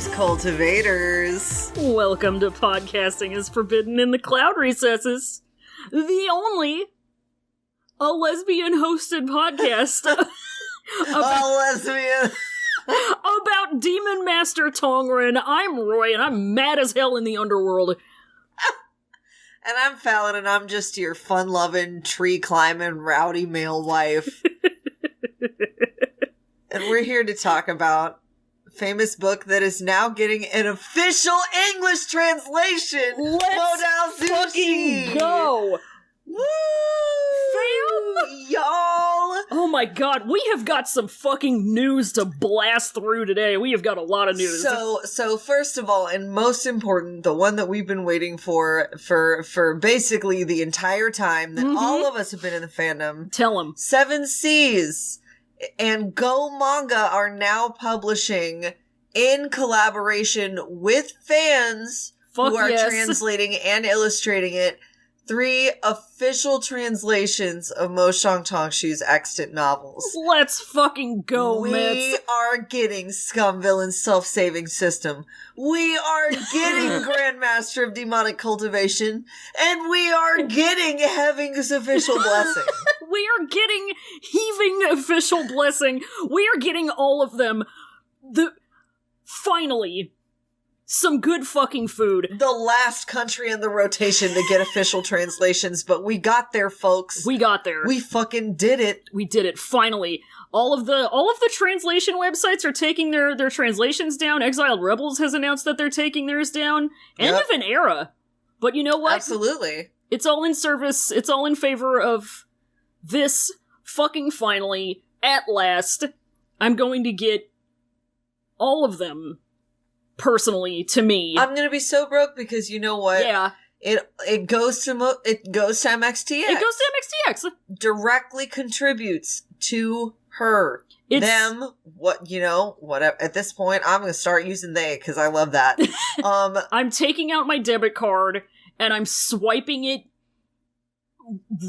cultivators. Welcome to Podcasting is Forbidden in the Cloud Recesses, the only a lesbian-hosted podcast about Demon Master Tongren. I'm Roy, and I'm mad as hell in the underworld. And I'm Fallon, and I'm just your fun-loving, tree-climbing, rowdy male wife. And we're here to talk about a famous book that is now getting an official English translation. Let's fucking go! Woo! Fam! Y'all! Oh my god, we have got some fucking news to blast through today. We have got a lot of news. So first of all, and most important, the one that we've been waiting for basically the entire time that all of us have been in the fandom. Tell them. 7 Seas and Go Manga are now publishing in collaboration with fans who are translating and illustrating it 3 official translations of Mo Shang-Tongshu's extant novels. Let's fucking go, We Mitz. are getting Scum Villain's Self-Saving System. We are getting Grandmaster of Demonic Cultivation. And we are getting Heaving's Official Blessing. We are getting Heaving Official Blessing. We are getting all of them. Finally, some good fucking food. The last country in the rotation to get official translations, but we got there, folks. We got there. We fucking did it. We did it, finally. All of the translation websites are taking their translations down. Exiled Rebels has announced that they're taking theirs down. End of an era. But you know what? Absolutely. It's all in service, it's all in favor of this fucking finally, at last. I'm going to get all of them personally to me. I'm gonna be so broke because you know what? Yeah. It goes to MXTX. It goes to MXTX. Directly contributes to her. Them, whatever. At this point, I'm gonna start using they because I love that. I'm taking out my debit card and I'm swiping it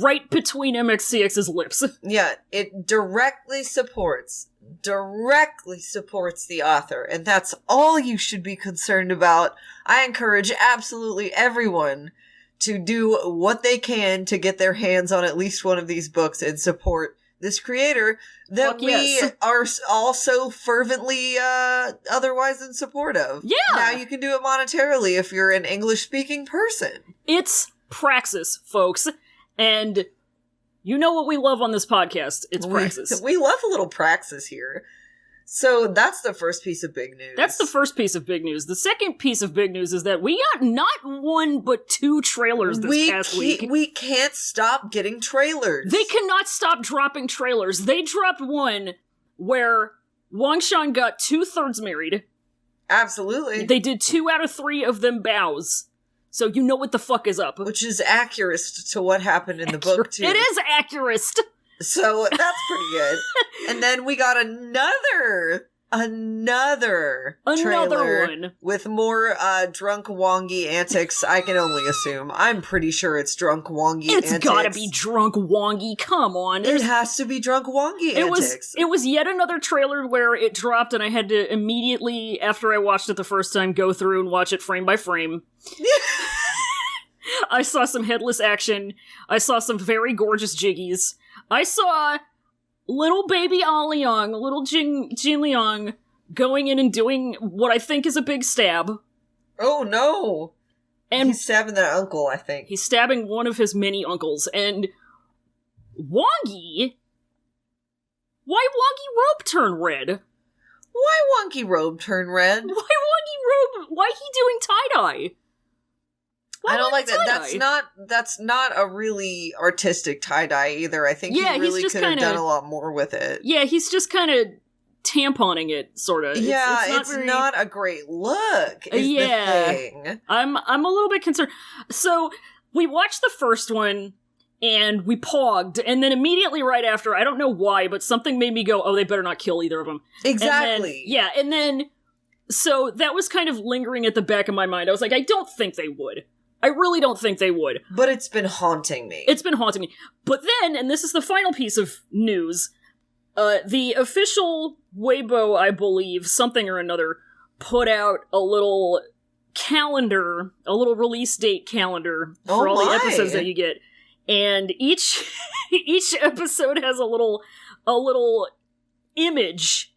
right between MXTX's lips. Yeah, it directly supports the author, and that's all you should be concerned about. I encourage absolutely everyone to do what they can to get their hands on at least one of these books and support this creator that we are also fervently otherwise in support of. Yeah! Now you can do it monetarily if you're an English-speaking person. It's Praxis, folks, and you know what we love on this podcast. It's Praxis. We love a little Praxis here. So that's the first piece of big news. That's the first piece of big news. The second piece of big news is that we got not 1 but 2 trailers this past week. We can't stop getting trailers. They cannot stop dropping trailers. They dropped one where Guangshan got 2/3 married. Absolutely. They did 2 out of 3 of them bows. So you know what the fuck is up. Which is accurate to what happened in the book, too. It is accurate. So that's pretty good. And then we got another trailer one with more drunk Wongi antics. I can only assume. I'm pretty sure it's drunk Wongi antics. It's gotta be drunk Wongi. Come on. It has to be drunk Wongi antics. It was yet another trailer where it dropped and I had to immediately, after I watched it the first time, go through and watch it frame by frame. I saw some headless action. I saw some very gorgeous jiggies. I saw little baby Aliang, little Jin Liang, going in and doing what I think is a big stab. Oh no! And he's stabbing that uncle, I think. He's stabbing one of his many uncles. And Wongi? Why Wongi robe turn red? Why Wongi robe turn red? Why Wongi robe? Why he doing tie-dye? I don't like that. That's not a really artistic tie-dye either. I think he really could have done a lot more with it. Yeah, he's just kind of tamponing it, sort of. It's not a great look, is the thing. I'm a little bit concerned. So, we watched the first one, and we pogged, and then immediately right after, I don't know why, but something made me go, oh, they better not kill either of them. Exactly. And then, so that was kind of lingering at the back of my mind. I was like, I don't think they would. I really don't think they would. But it's been haunting me. But then, and this is the final piece of news, the official Weibo, I believe, something or another, put out a little calendar, a little release date calendar for all the episodes that you get. And each episode has a little image.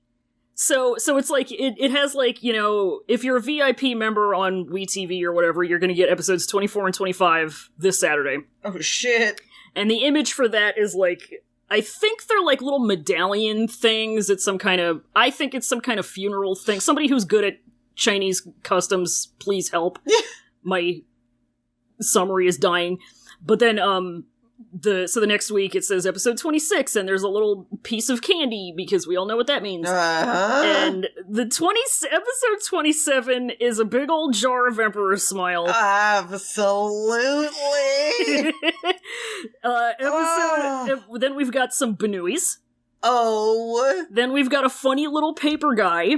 So it's like, it has like, you know, if you're a VIP member on WeTV or whatever, you're gonna get episodes 24 and 25 this Saturday. Oh shit. And the image for that is like, I think they're like little medallion things. I think it's some kind of funeral thing. Somebody who's good at Chinese customs, please help. My summary is dying. But then, the next week it says episode 26, and there's a little piece of candy, because we all know what that means. And episode 27 is a big old jar of Emperor's Smile. Absolutely. Then we've got some Benuis. Oh. Then we've got a funny little paper guy.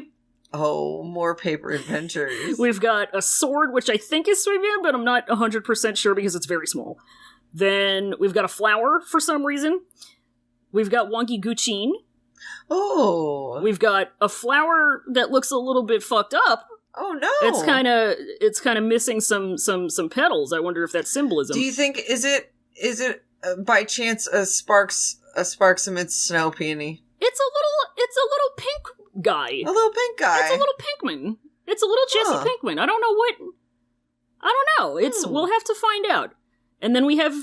Oh, more paper adventures. We've got a sword, which I think is Suivian, but I'm not 100% sure because it's very small. Then we've got a flower for some reason. We've got Wonky Guchin. Oh. We've got a flower that looks a little bit fucked up. Oh no. It's kind of missing some petals. I wonder if that's symbolism. Do you think is it by chance a Sparks amidst Snow Peony? It's a little pink guy. A little pink guy. It's a little Pinkman. It's a little Jesse Pinkman. I don't know. We'll have to find out. And then we have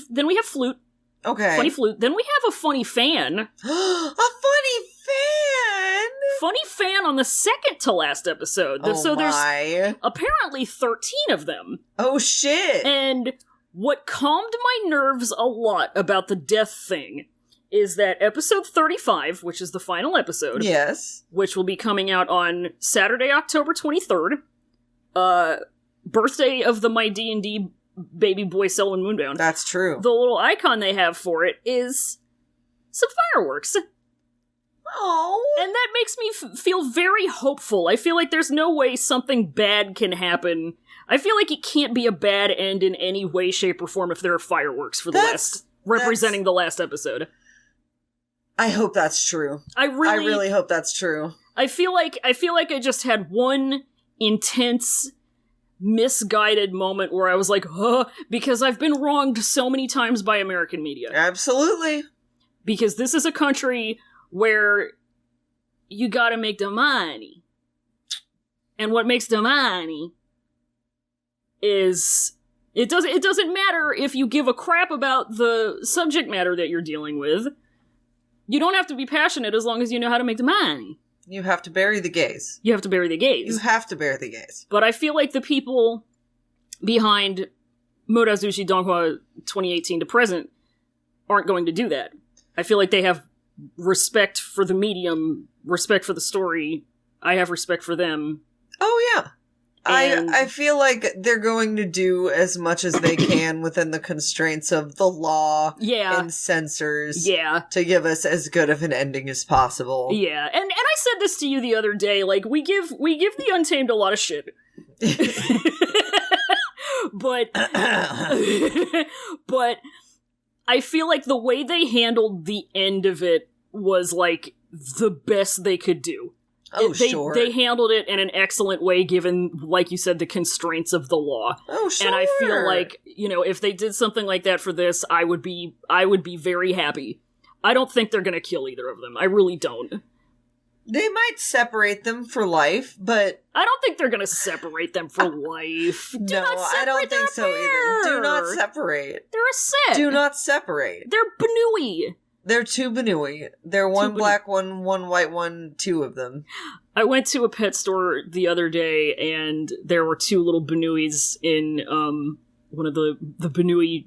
flute. Okay. Funny flute. Then we have a funny fan. A funny fan? Funny fan on the second to last episode. There's apparently 13 of them. Oh shit. And what calmed my nerves a lot about the death thing is that episode 35, which is the final episode, yes, which will be coming out on Saturday, October 23rd, birthday of the My D&D baby boy Selwyn Moonbound. That's true. The little icon they have for it is some fireworks. Oh, and that makes me feel very hopeful. I feel like there's no way something bad can happen. I feel like it can't be a bad end in any way, shape, or form if there are fireworks for representing the last episode. I hope that's true. I really hope that's true. I feel like I just had one intense, misguided moment where I was like, because I've been wronged so many times by American media. Absolutely. Because this is a country where you gotta make the money. And what makes the money is it doesn't matter if you give a crap about the subject matter that you're dealing with. You don't have to be passionate as long as you know how to make the money. You have to bury the gays. You have to bury the gays. But I feel like the people behind Modazushi Donghua 2018 to present aren't going to do that. I feel like they have respect for the medium, respect for the story. I have respect for them. Oh, yeah. I feel like they're going to do as much as they can within the constraints of the law and censors to give us as good of an ending as possible. Yeah, and I said this to you the other day, like, we give the Untamed a lot of shit. But I feel like the way they handled the end of it was, like, the best they could do. Sure. They handled it in an excellent way, given, like you said, the constraints of the law. Oh, sure. And I feel like, if they did something like that for this, I would be very happy. I don't think they're gonna kill either of them. I really don't. They might separate them for life, but I don't think they're gonna separate them for life. I don't think so either. Do not separate. They're a set. Do not separate. They're Benui. They're two Benui. They're one black one, one white one, two of them. I went to a pet store the other day, and there were two little Benuis in one of the Benui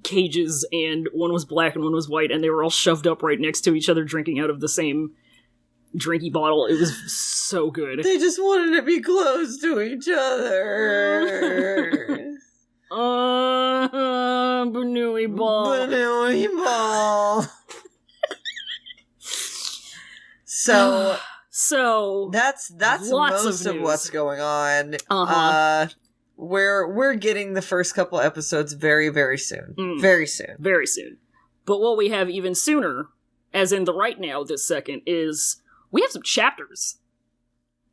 cages, and one was black and one was white, and they were all shoved up right next to each other, drinking out of the same drinky bottle. It was so good. They just wanted to be close to each other. Benui ball. Benui ball. So that's most of what's going on. We're getting the first couple episodes very, very soon. Very soon. Very soon. But what we have even sooner, as in the right now, this second, is we have some chapters.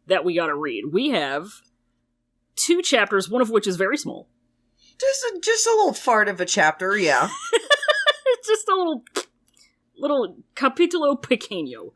that we gotta read. We have 2 chapters, one of which is very small. Just a little fart of a chapter, yeah. It's just a little capítulo pequeño.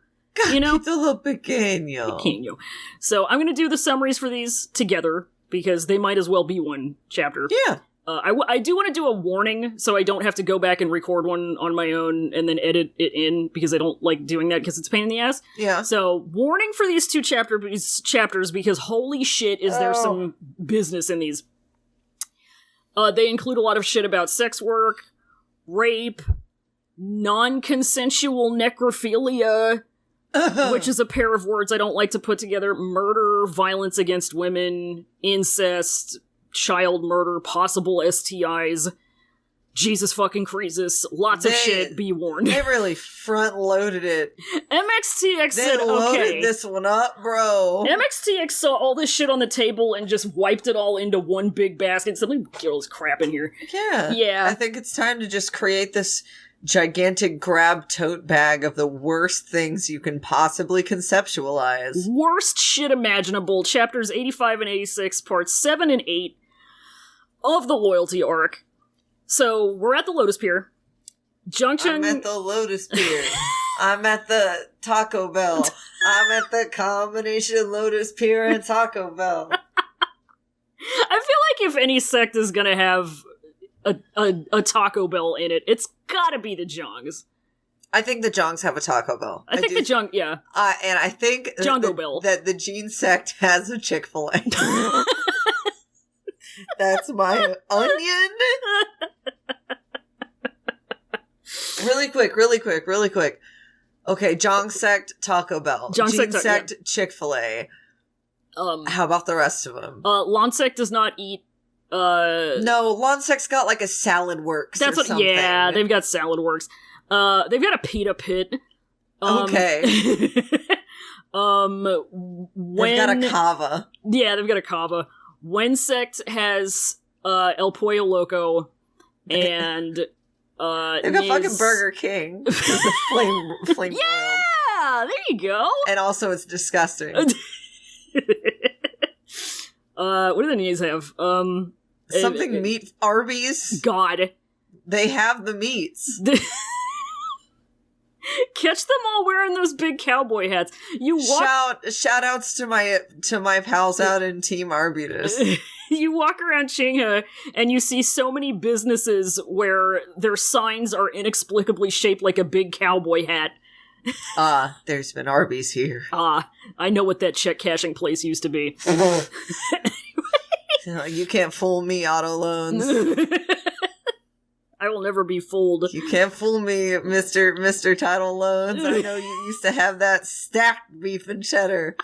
You know? Capítulo pequeño. Pequeño. So I'm gonna do the summaries for these together, because they might as well be one chapter. Yeah. I do want to do a warning, so I don't have to go back and record one on my own and then edit it in, because I don't like doing that because it's a pain in the ass. Yeah. So, warning for these 2 chapters, because holy shit is there some business in these. They include a lot of shit about sex work, rape, non-consensual necrophilia, which is a pair of words I don't like to put together, murder, violence against women, incest, child murder, possible STIs, Jesus fucking Croesus, lots of shit, be warned. They really front-loaded it. MXTX said, They loaded okay. this one up, bro. MXTX saw all this shit on the table and just wiped it all into one big basket. So let me get all this crap in here. Yeah. Yeah. I think it's time to just create this gigantic grab tote bag of the worst things you can possibly conceptualize. Worst shit imaginable. Chapters 85 and 86, parts 7 and 8 of the Loyalty arc. So, we're at the Lotus Pier. Junction... I'm at the Lotus Pier. I'm at the Taco Bell. I'm at the combination Lotus Pier and Taco Bell. I feel like if any sect is gonna have a Taco Bell in it, it's gotta be the Jongs. I think the Jongs have a Taco Bell. I think the Jong... Yeah. And I think... Jongo Bell. That the Gene sect has a Chick-fil-A. That's my onion. Really quick. Okay, Jong sect, Taco Bell. Jong Gene sect, sect, Chick-fil-A. How about the rest of them? Lon sect does not eat, No, Lon sect's got like a Salad Works That's or what, something. yeah, they've got Salad Works. They've got a pita pit. Okay. When... They've got a Cava. Yeah, they've got a Cava. When sect has, El Pollo Loco, and, They've got fucking Burger King. flame Yeah! There you go! And also it's disgusting. What do the Nies have? Something meat. Arby's. God. They have the meats. Catch them all wearing those big cowboy hats. You walk... Shout outs to my pals out in Team Arbutus. You walk around Qinghe and you see so many businesses where their signs are inexplicably shaped like a big cowboy hat. There's been Arby's here. I know what that check cashing place used to be. You can't fool me, auto loans. I will never be fooled. You can't fool me, Mr. Title Loans. I know you used to have that stacked beef and cheddar.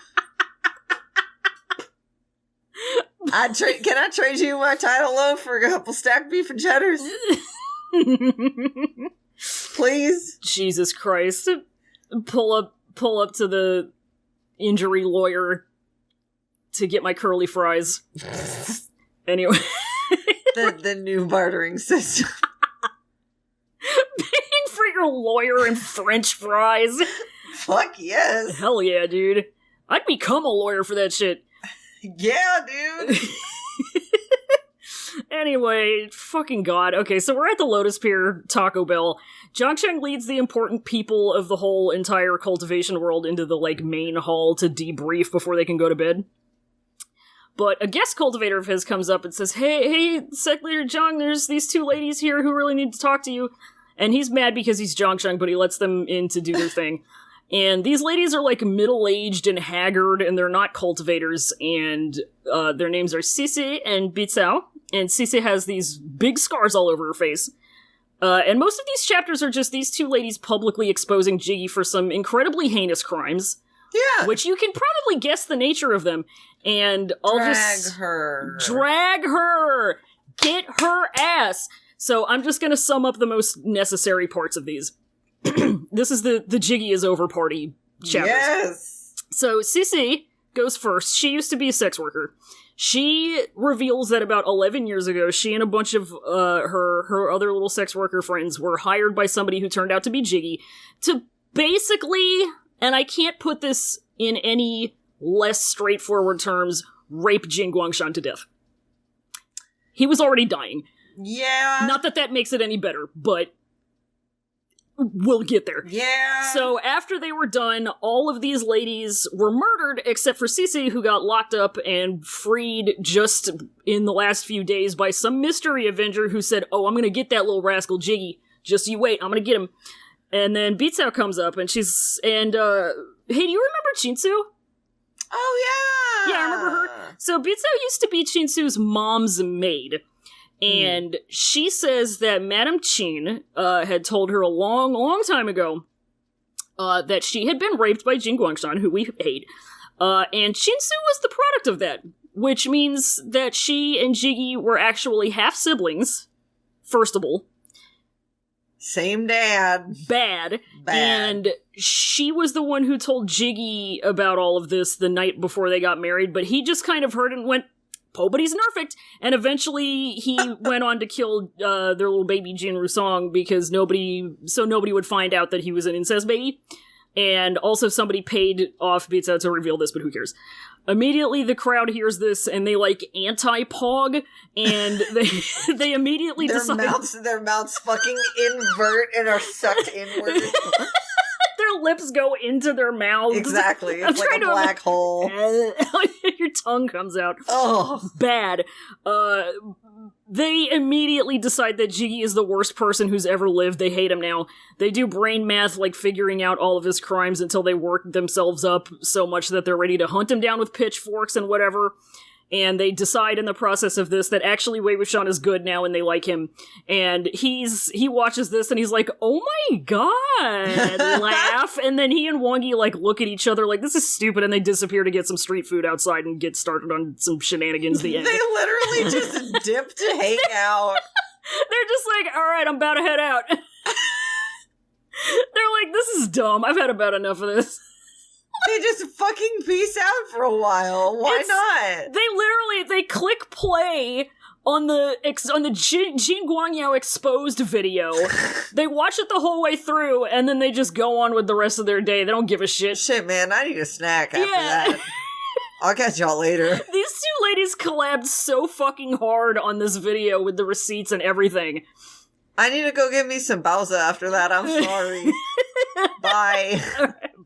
Can I trade you my title loan for a couple stacked beef and cheddars? Please? Jesus Christ. Pull up to the injury lawyer to get my curly fries. Anyway. the new bartering system. Paying for your lawyer and French fries. Fuck yes. Hell yeah, dude. I'd become a lawyer for that shit. Yeah, dude. Anyway, fucking god. Okay, so we're at the Lotus Pier Taco Bell. Zhangsheng leads the important people of the whole entire cultivation world into the, main hall to debrief before they can go to bed. But a guest cultivator of his comes up and says, Hey, Sect Leader Zhang, there's these 2 ladies here who really need to talk to you. And he's mad because he's Zhangsheng, but he lets them in to do their thing. And these ladies are, middle-aged and haggard, and they're not cultivators, and their names are Sisi and Bitsao. And Sisi has these big scars all over her face. And most of these chapters are just these 2 ladies publicly exposing Jiggy for some incredibly heinous crimes. Yeah. Which you can probably guess the nature of them. And I'll Drag her. Get her ass! So I'm just gonna sum up the most necessary parts of these. This is the Jiggy Is Over Party chapters. Yes! So Sisi goes first. She used to be a sex worker. She reveals that about 11 years ago, she and a bunch of her other little sex worker friends were hired by somebody who turned out to be Jiggy to basically, and I can't put this in any less straightforward terms, rape Jin Guangshan to death. He was already dying. Yeah. Not that that makes it any better, but we'll get there. Yeah. So after they were done, all of these ladies were murdered except for Cece, who got locked up and freed just in the last few days by some mystery Avenger who said, "Oh, I'm gonna get that little rascal Jiggy. Just you wait, I'm gonna get him." And then Beatsao comes up and hey, do you remember Chinsu? Oh, yeah! Yeah, I remember her. So Beatsao used to be Chinsu's mom's maid. And she says that Madame Chin had told her a long, long time ago that she had been raped by Jin Guangshan, who we hate. And Chinsu was the product of that, which means that she and Jiggy were actually half-siblings, first of all. Same dad. Bad. And she was the one who told Jiggy about all of this the night before they got married, but he just kind of heard and went, "Po, but he's nerfect," and eventually he went on to kill their little baby Jin Rusong because nobody would find out that he was an incest baby. And also somebody paid off Beatsao to reveal this, but who cares? Immediately the crowd hears this and they anti-pog, and they immediately decide their mouths fucking invert and are sucked inward. Their lips go into their mouths. Exactly. It's like a black hole. Your tongue comes out. Oh. Bad. They immediately decide that Jiggy is the worst person who's ever lived. They hate him now. They do brain math, figuring out all of his crimes until they work themselves up so much that they're ready to hunt him down with pitchforks and whatever. And they decide in the process of this that actually Wei Wuxian is good now and they like him. And he watches this and he's like, "Oh my god," laugh. And then he and Wongi look at each other like, "This is stupid," and they disappear to get some street food outside and get started on some shenanigans the end. They literally just dip to hang out. They're just like, "All right, I'm about to head out." They're like, "This is dumb. I've had about enough of this." They just fucking peace out for a while. Why not? They click play on the Jin Guangyao exposed video. They watch it the whole way through, and then they just go on with the rest of their day. They don't give a shit. Shit, man, I need a snack after that. I'll catch y'all later. These two ladies collabed so fucking hard on this video with the receipts and everything. I need to go get me some Bowser after that. I'm sorry. Bye.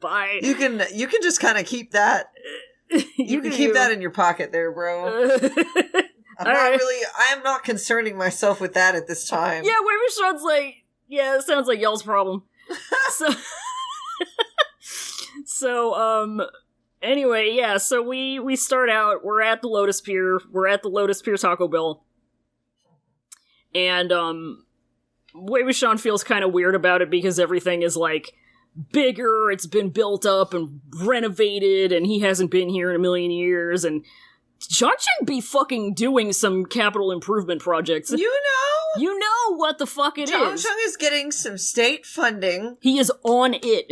Bye. You can just kind of keep that. You can keep that in your pocket there, bro. I am not concerning myself with that at this time. Yeah, Wei Wuxian's it sounds like y'all's problem. Anyway, yeah, so we start out, we're at the Lotus Pier Taco Bell. And, Wei Wuxian feels kind of weird about it because everything is bigger, it's been built up and renovated, and he hasn't been here in a million years, and Johnson be fucking doing some capital improvement projects. You know what the fuck it is. Johnson is getting some state funding. He is on it.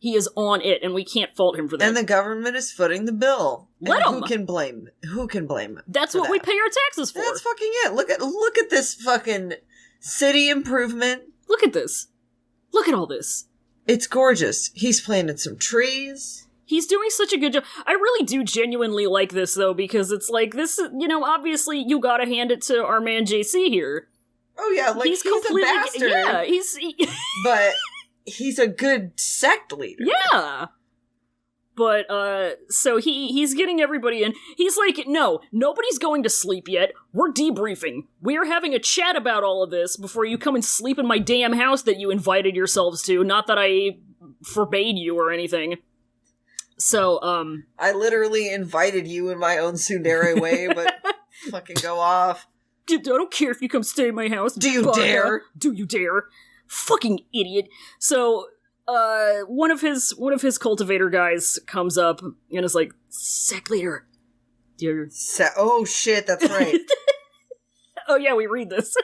And we can't fault him for that. And the government is footing the bill. Let him. Who can blame him? That's what we pay our taxes for. That's fucking it. Look at this fucking city improvement. Look at this. Look at all this. It's gorgeous. He's planted some trees. He's doing such a good job. I really do genuinely like this, though, because it's this, obviously you gotta hand it to our man JC here. Oh, yeah, he's a bastard. Yeah, But he's a good sect leader. Yeah. But, so he's getting everybody in. He's like, "No, nobody's going to sleep yet. We're debriefing. We're having a chat about all of this before you come and sleep in my damn house that you invited yourselves to. Not that I forbade you or anything." So, I literally invited you in my own tsundere way, but fucking go off. I don't care if you come stay in my house. Do you dare? Do you dare? Fucking idiot. So, one of his cultivator guys comes up and is like, "Sect leader, oh shit, that's right." Oh yeah, we read this.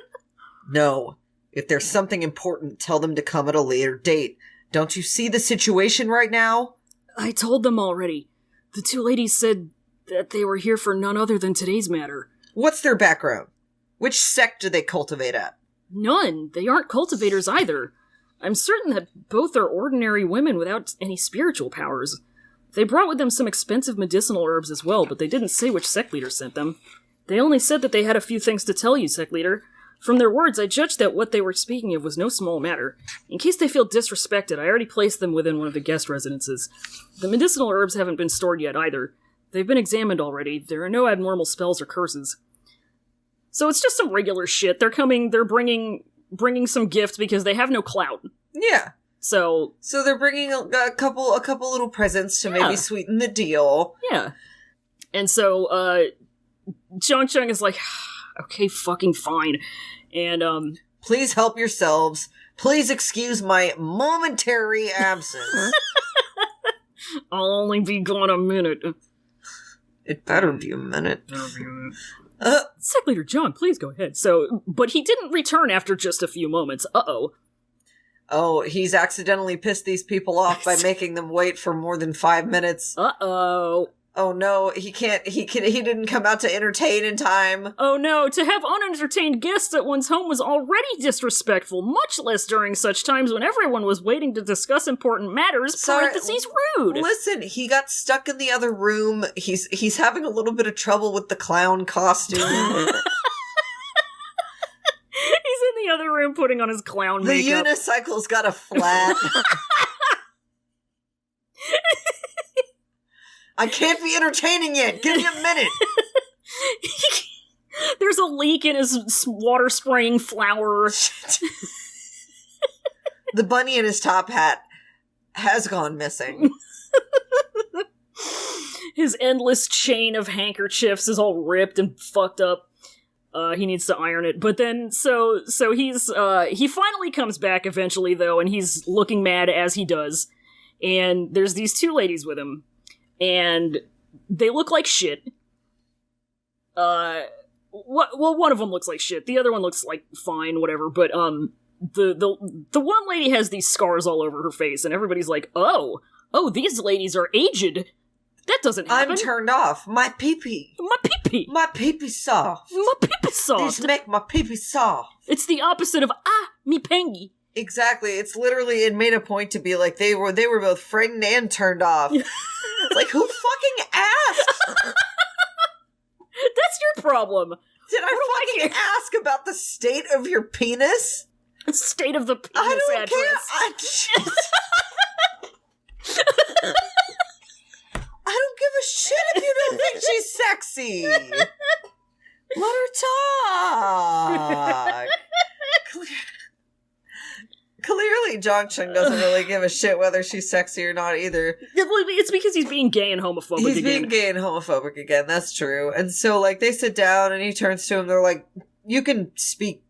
"No, if there's something important, tell them to come at a later date. Don't you see the situation right now?" "I told them already. The two ladies said that they were here for none other than today's matter." "What's their background? Which sect do they cultivate at?" "None. They aren't cultivators either. I'm certain that both are ordinary women without any spiritual powers. They brought with them some expensive medicinal herbs as well, but they didn't say which sect leader sent them. They only said that they had a few things to tell you, sect leader. From their words, I judged that what they were speaking of was no small matter. In case they feel disrespected, I already placed them within one of the guest residences. The medicinal herbs haven't been stored yet either. They've been examined already. There are no abnormal spells or curses. So it's just some regular shit. They're bringing some gift because they have no clout. Yeah. So they're bringing a couple little presents to maybe sweeten the deal. Yeah. And so, Zhang Cheng is like, okay, fucking fine. And, please help yourselves. Please excuse my momentary absence. I'll only be gone a minute. It better be a minute. Sect Leader John, please go ahead. So, but he didn't return after just a few moments. Uh-oh. Oh, he's accidentally pissed these people off by making them wait for more than 5 minutes. Uh-oh. Oh no, he didn't come out to entertain in time. Oh no, to have unentertained guests at one's home was already disrespectful, much less during such times when everyone was waiting to discuss important matters, parentheses rude. Listen, he got stuck in the other room. He's having a little bit of trouble with the clown costume. He's in the other room putting on his clown makeup. The unicycle's got a flat. I can't be entertaining yet. Give me a minute. There's a leak in his water spraying flower. The bunny in his top hat has gone missing. His endless chain of handkerchiefs is all ripped and fucked up. He needs to iron it. But then, so he's, he finally comes back eventually, though, and he's looking mad as he does. And there's these two ladies with him. And they look like shit. Well, one of them looks like shit. The other one looks like fine, whatever. But the one lady has these scars all over her face, and everybody's like, "Oh, these ladies are aged. That doesn't happen." I'm turned off. My pee-pee. My pee-pee. My pee-pee soft. My pee-pee soft. These make my pee-pee soft. It's the opposite of me pengy. Exactly. It's literally, it made a point to be like they were both frightened and turned off. It's like, who fucking asked? That's your problem. Did I fucking ask about the state of your penis? State of the penis I don't address. Care. I don't give a shit if you don't think she's sexy. Let her talk. Clearly, Zhang doesn't really give a shit whether she's sexy or not either. It's because he's being gay and homophobic again. He's being gay and homophobic again, that's true. And so, like, they sit down and he turns to him, they're like, you can speak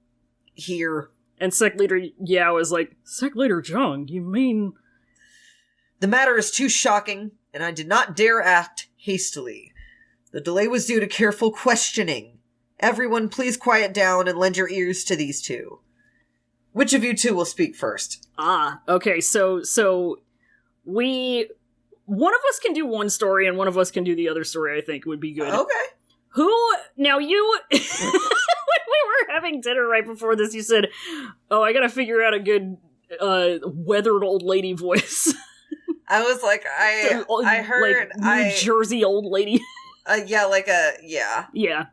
here. And Sect Leader Yao is like, Sect Leader Zhang, you mean... The matter is too shocking, and I did not dare act hastily. The delay was due to careful questioning. Everyone, please quiet down and lend your ears to these two. Which of you two will speak first? Okay, so one of us can do one story and one of us can do the other story, I think would be good. Okay. Now you, when we were having dinner right before this, you said, oh, I gotta figure out a good, weathered old lady voice. I was like, I heard, like, New Jersey old lady. Yeah. Yeah.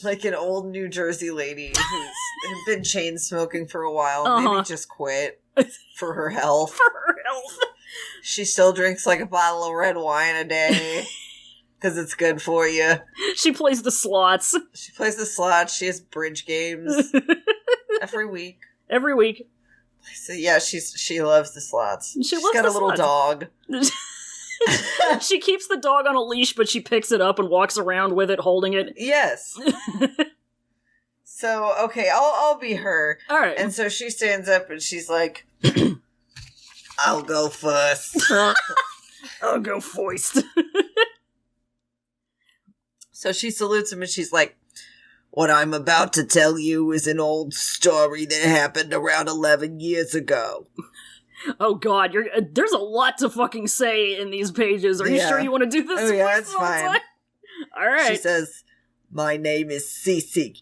Like an old New Jersey lady who's been chain smoking for a while. Maybe just quit for her health. She still drinks like a bottle of red wine a day because it's good for you. She plays the slots. She has bridge games every week. So yeah, she loves the slots. She's got a little dog. She keeps the dog on a leash, but she picks it up and walks around with it, holding it. Yes. So, okay, I'll be her. All right. And so she stands up and she's like, I'll go first. I'll go first. So she salutes him and she's like, what I'm about to tell you is an old story that happened around 11 years ago. Oh god, there's a lot to fucking say in these pages. Are you sure you want to do this? Oh yeah, it's fine. Alright. She says, my name is Cece.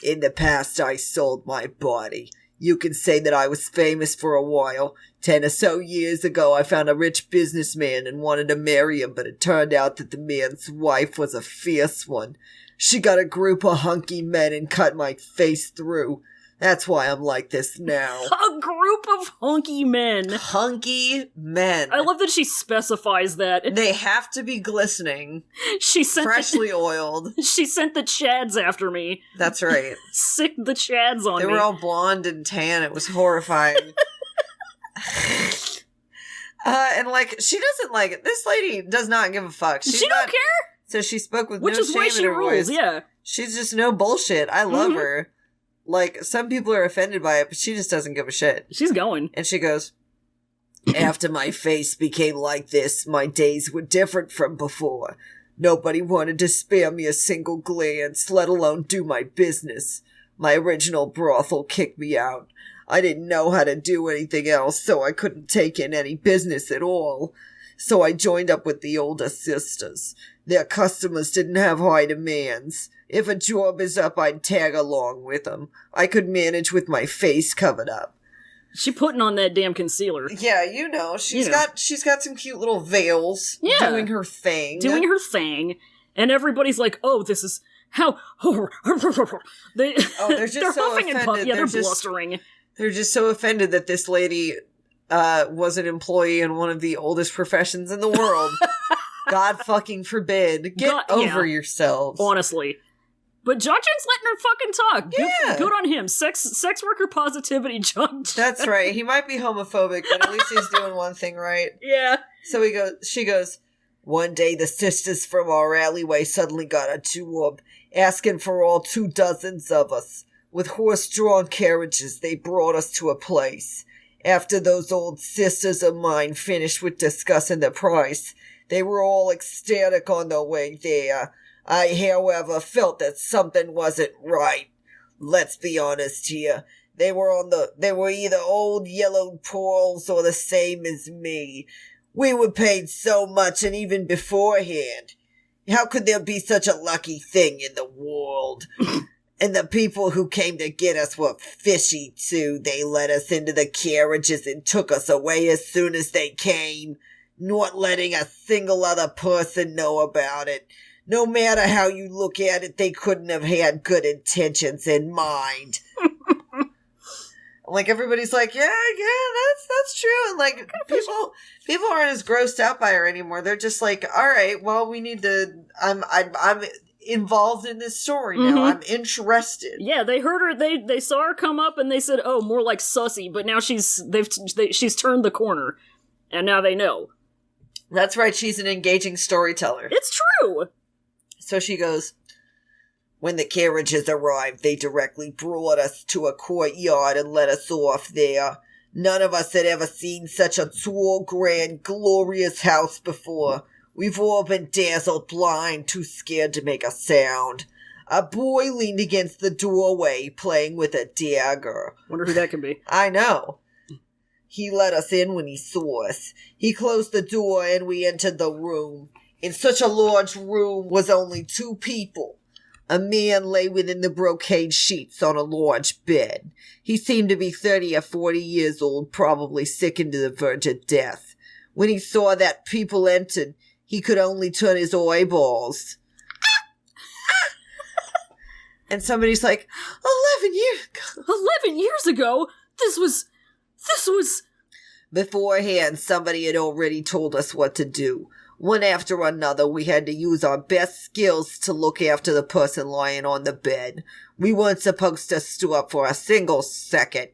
In the past I sold my body. You can say that I was famous for a while. 10 or so years ago, I found a rich businessman and wanted to marry him, but it turned out that the man's wife was a fierce one. She got a group of hunky men and cut my face through. That's why I'm like this now. A group of hunky men. Hunky men. I love that she specifies that. They have to be glistening. She sent freshly oiled. She sent the Chads after me. That's right. Sick the Chads on me. They were all blonde and tan. It was horrifying. And like, she doesn't like it. This lady does not give a fuck. She don't care? So she spoke with Which no is why shame she in her rules, voice. yeah. She's just no bullshit. I love her. Like, some people are offended by it, but she just doesn't give a shit. She's going. And she goes, after my face became like this, my days were different from before. Nobody wanted to spare me a single glance, let alone do my business. My original brothel kicked me out. I didn't know how to do anything else, so I couldn't take in any business at all. So I joined up with the older sisters. Their customers didn't have high demands. If a job is up, I'd tag along with them. I could manage with my face covered up. She putting on that damn concealer. Yeah, you know, she's got some cute little veils. Yeah. Doing her thing. Doing her thing. And everybody's like, oh, this is how... they're just so huffing and offended. puffing. Yeah, they're blustering. They're just so offended that this lady was an employee in one of the oldest professions in the world. God fucking forbid. Get over yourselves. Honestly. But Judgin's letting her fucking talk. Yeah. Good on him. Sex worker positivity, Judge. That's right. He might be homophobic, but at least he's doing one thing right. Yeah. So she goes, one day the sisters from our alleyway suddenly got a job, asking for all 24 of us. With horse-drawn carriages, they brought us to a place. After those old sisters of mine finished with discussing the price, they were all ecstatic on their way there. I, however, felt that something wasn't right. Let's be honest here. They were either old yellow pearls or the same as me. We were paid so much, and even beforehand. How could there be such a lucky thing in the world? And the people who came to get us were fishy, too. They let us into the carriages and took us away as soon as they came, not letting a single other person know about it. No matter how you look at it, they couldn't have had good intentions in mind. Like, everybody's like, yeah, that's true. And like, people aren't as grossed out by her anymore. They're just like, all right, well, we need to, I'm involved in this story now. I'm interested. Yeah, they heard her, they saw her come up and they said, oh, more like sussy, but now she's turned the corner. And now they know. That's right, she's an engaging storyteller. It's true! So she goes, when the carriages arrived, they directly brought us to a courtyard and let us off there. None of us had ever seen such a tall, grand, glorious house before. We've all been dazzled blind, too scared to make a sound. A boy leaned against the doorway, playing with a dagger. Wonder who that can be. I know. He let us in when he saw us. He closed the door and we entered the room. In such a large room was only 2 people. A man lay within the brocade sheets on a large bed. He seemed to be 30 or 40 years old, probably sickened to the verge of death. When he saw that people entered, he could only turn his eyeballs. And somebody's like, 11 years ago. 11 years ago? This was... Beforehand, somebody had already told us what to do. One after another, we had to use our best skills to look after the person lying on the bed. We weren't supposed to stop for a single second.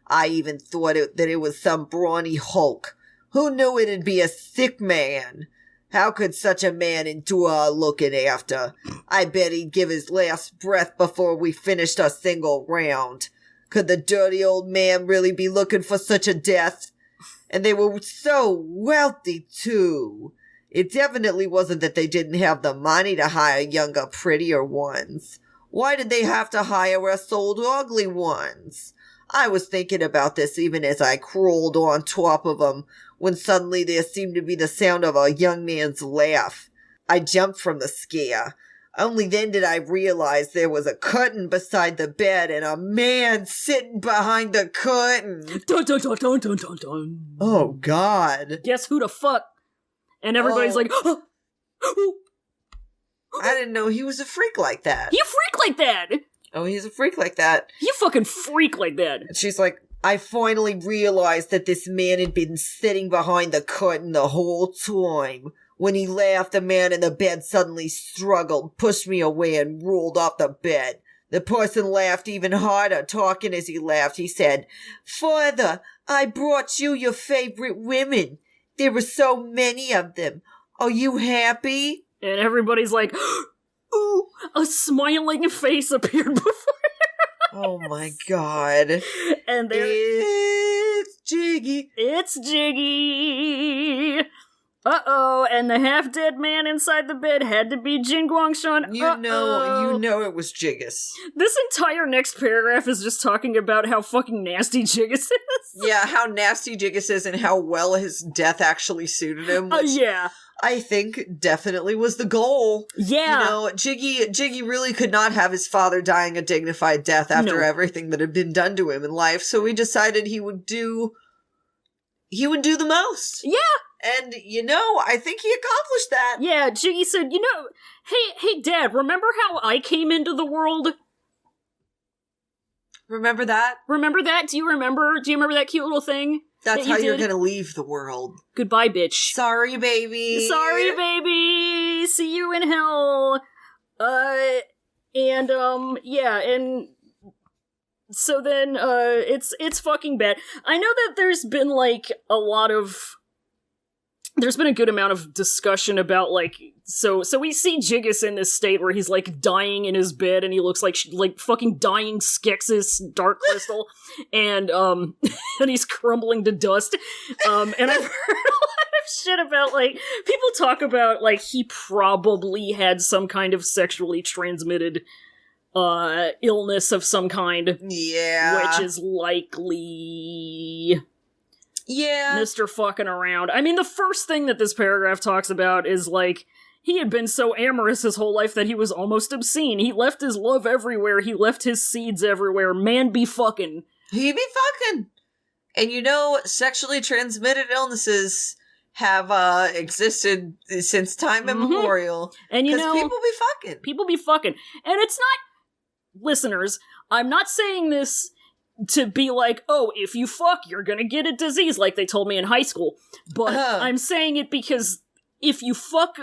I even thought that it was some brawny hulk. Who knew it'd be a sick man? How could such a man endure our looking after? I bet he'd give his last breath before we finished a single round. Could the dirty old man really be looking for such a death? And they were so wealthy, too. It definitely wasn't that they didn't have the money to hire younger, prettier ones. Why did they have to hire us old, ugly ones? I was thinking about this even as I crawled on top of them, when suddenly there seemed to be the sound of a young man's laugh. I jumped from the scare. Only then did I realize there was a curtain beside the bed and a man sitting behind the curtain. Dun, dun, dun, dun, dun, dun, dun. Oh, God. Guess who the fuck? And everybody's like, oh. I didn't know he was a freak like that. You freak like that! Oh, he's a freak like that. You fucking freak like that. And she's like, I finally realized that this man had been sitting behind the curtain the whole time. When he laughed, the man in the bed suddenly struggled, pushed me away, and rolled off the bed. The person laughed even harder, talking as he laughed. He said, Father, I brought you your favorite women. There were so many of them. Are you happy? And everybody's like, ooh, a smiling face appeared before her. Oh my God. And it's Jiggy. It's Jiggy. Uh-oh, and the half-dead man inside the bed had to be Jin Guangshan. You know it was Jiggis. This entire next paragraph is just talking about how fucking nasty Jiggis is. Yeah, how nasty Jiggis is and how well his death actually suited him. Yeah. I think definitely was the goal. Yeah. You know, Jiggy really could not have his father dying a dignified death after everything that had been done to him in life, so he decided he would do the most. Yeah. And, I think he accomplished that. Yeah, Jiggy said, hey, Dad, remember how I came into the world? Remember that? Remember that? Do you remember that cute little thing? That's how you're gonna leave the world. Goodbye, bitch. Sorry, baby. Sorry, baby. See you in hell. And so then, it's fucking bad. I know that there's been, there's been a good amount of discussion about, so we see Jiggis in this state where he's, dying in his bed, and he looks like fucking dying Skeksis Dark Crystal, and he's crumbling to dust, and I've heard a lot of shit about, people talk about, he probably had some kind of sexually transmitted, illness of some kind. Yeah. Which is likely... Yeah. Mr. fucking around. I mean, the first thing that this paragraph talks about is, he had been so amorous his whole life that he was almost obscene. He left his love everywhere. He left his seeds everywhere. Man be fucking. He be fucking. And sexually transmitted illnesses have existed since time immemorial. And people be fucking. People be fucking. And it's not, listeners, I'm not saying this to be oh, if you fuck, you're gonna get a disease like they told me in high school. But I'm saying it because if you fuck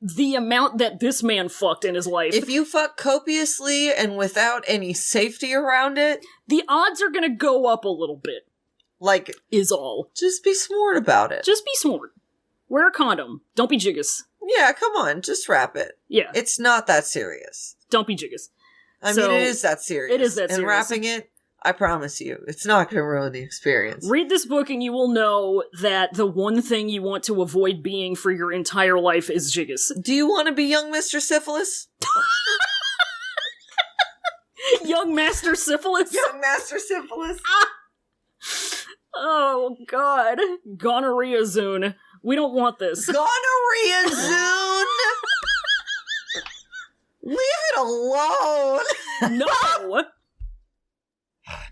the amount that this man fucked in his life... If you fuck copiously and without any safety around it... The odds are gonna go up a little bit. Is all. Just be smart about it. Just be smart. Wear a condom. Don't be Jiggis. Yeah, come on, just wrap it. Yeah. It's not that serious. Don't be Jiggis. I mean, it is that serious. It is that serious. And wrapping it... I promise you, it's not going to ruin the experience. Read this book and you will know that the one thing you want to avoid being for your entire life is Jiggis. Do you want to be young Mr. Syphilis? Young Master Syphilis? Young Master Syphilis. Oh, God. Gonorrhea Zune. We don't want this. Gonorrhea Zune! Leave it alone! No!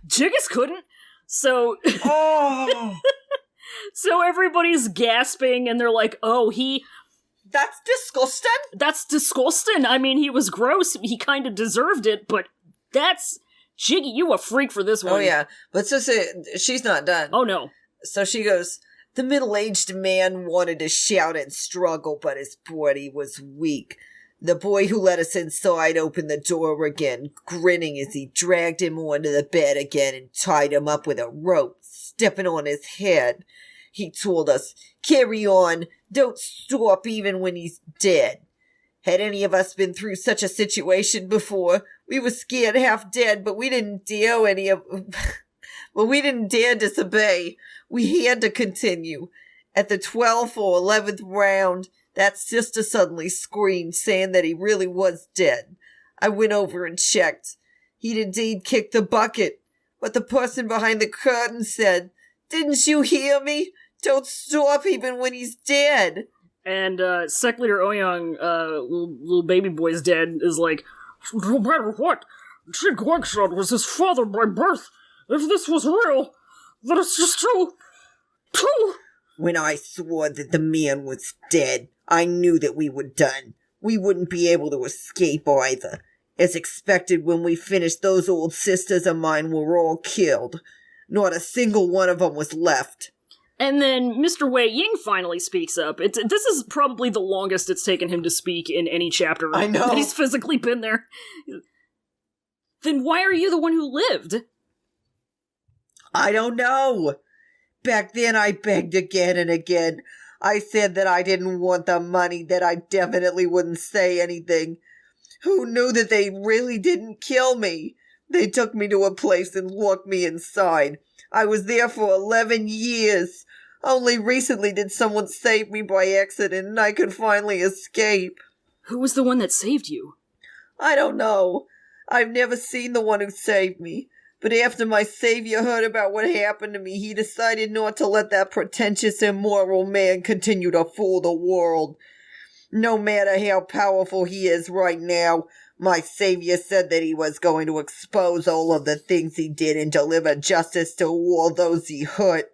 Jiggis couldn't. So so everybody's gasping and they're like, "Oh, that's disgusting." That's disgusting. I mean, he was gross. He kind of deserved it, but that's Jiggy, you a freak for this one. Oh yeah. But so she's not done. Oh no. So she goes, "The middle-aged man wanted to shout and struggle, but his body was weak. The boy who let us inside opened the door again, grinning as he dragged him onto the bed again and tied him up with a rope, stepping on his head. He told us, 'Carry on, don't stop even when he's dead.' Had any of us been through such a situation before? We were scared half dead, but we didn't dare disobey. We had to continue. At the 12th or 11th round, that sister suddenly screamed, saying that he really was dead. I went over and checked. He'd indeed kicked the bucket. But the person behind the curtain said, 'Didn't you hear me? Don't stop even when he's dead.' And sect leader Ouyang, little baby boy's dad, is like, no matter what, Jin Guangshan was his father by birth. If this was real, then it's just too... When I swore that the man was dead, I knew that we were done. We wouldn't be able to escape either. As expected, when we finished, those old sisters of mine were all killed. Not a single one of them was left. And then Mr. Wei Ying finally speaks up. This is probably the longest it's taken him to speak in any chapter I know. that he's physically been there. Then why are you the one who lived? I don't know. Back then I begged again and again. I said that I didn't want the money, that I definitely wouldn't say anything. Who knew that they really didn't kill me? They took me to a place and locked me inside. I was there for 11 years. Only recently did someone save me by accident and I could finally escape. Who was the one that saved you? I don't know. I've never seen the one who saved me. But after my savior heard about what happened to me, he decided not to let that pretentious, immoral man continue to fool the world. No matter how powerful he is right now, my savior said that he was going to expose all of the things he did and deliver justice to all those he hurt,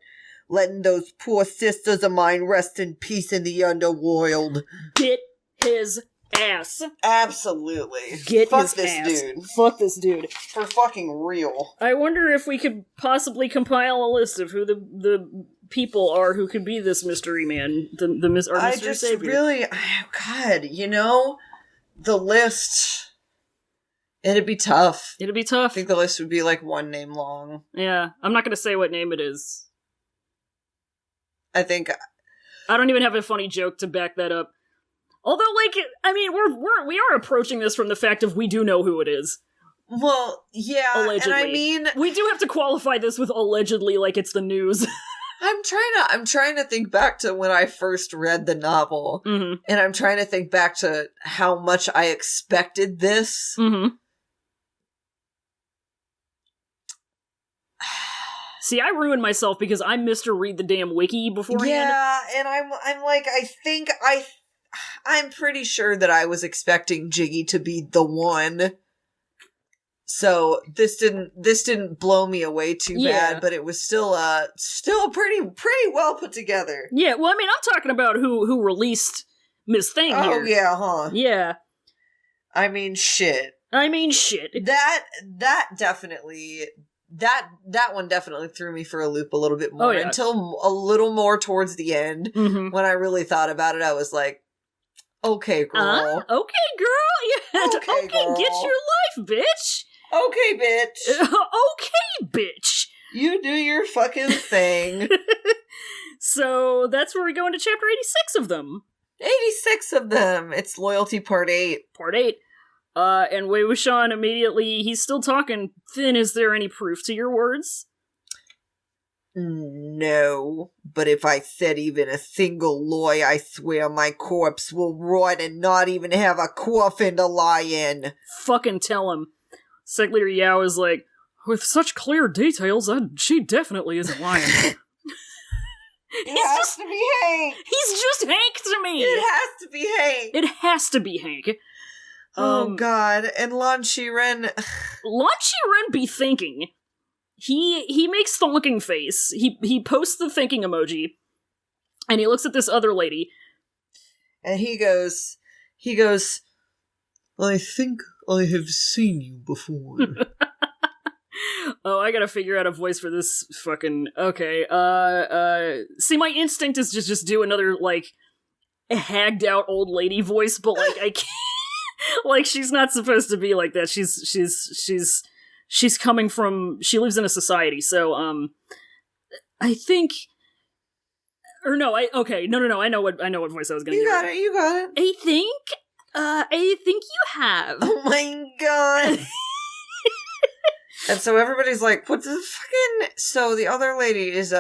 letting those poor sisters of mine rest in peace in the underworld. Get his ass. Absolutely. Fuck this ass. dude. Fuck this dude. For fucking real. I wonder if we could possibly compile a list of who the people are who could be this mystery man, our mystery savior. Really, God, the list, it'd be tough. It'd be tough. I think the list would be like one name long. Yeah, I'm not gonna say what name it is. I think I don't even have a funny joke to back that up. Although, we are approaching this from the fact of we do know who it is. Well, yeah, allegedly. and we do have to qualify this with allegedly, like it's the news. I'm trying to think back to when I first read the novel, mm-hmm. and I'm trying to think back to how much I expected this. Mm-hmm. See, I ruined myself because I missed to read the damn wiki beforehand. Yeah, and I'm like, I'm pretty sure that I was expecting Jiggy to be the one. So this didn't blow me away too bad, but it was still pretty well put together. Yeah, well, I'm talking about who released Miss Thing here. Oh yeah, huh? Yeah. Shit. That definitely that one definitely threw me for a loop a little bit more until a little more towards the end, mm-hmm. when I really thought about it. I was like, okay, girl. Okay, girl. Yeah. Okay, girl. Get your life, bitch. Okay, bitch. Okay, bitch. You do your fucking thing. So that's where we go into chapter 86 of them. 86 of them. It's Loyalty Part 8. Part 8. And Wei Wuxian immediately, he's still talking. Then, is there any proof to your words? No, but if I said even a single lie, I swear my corpse will rot and not even have a coffin to lie in. Fucking tell him. Sect Leader Yao is like, with such clear details, she definitely isn't lying. It has to be Hank! He's just Hank to me! It has to be Hank! It has to be Hank. Oh god, and Lan Shiren... Lan Shiren be thinking. He makes the looking face. He posts the thinking emoji, and he looks at this other lady. And he goes, I think I have seen you before. Oh, I gotta figure out a voice for this fucking... Okay, see, my instinct is to just do another, like, hagged out old lady voice, but, like, I can't... Like, she's not supposed to be like that. She's coming from... She lives in a society, so, I think... Or no, no, I know what voice I was gonna do. You got it. I think you have. Oh my god. And so everybody's like, what the fucking... So the other lady is,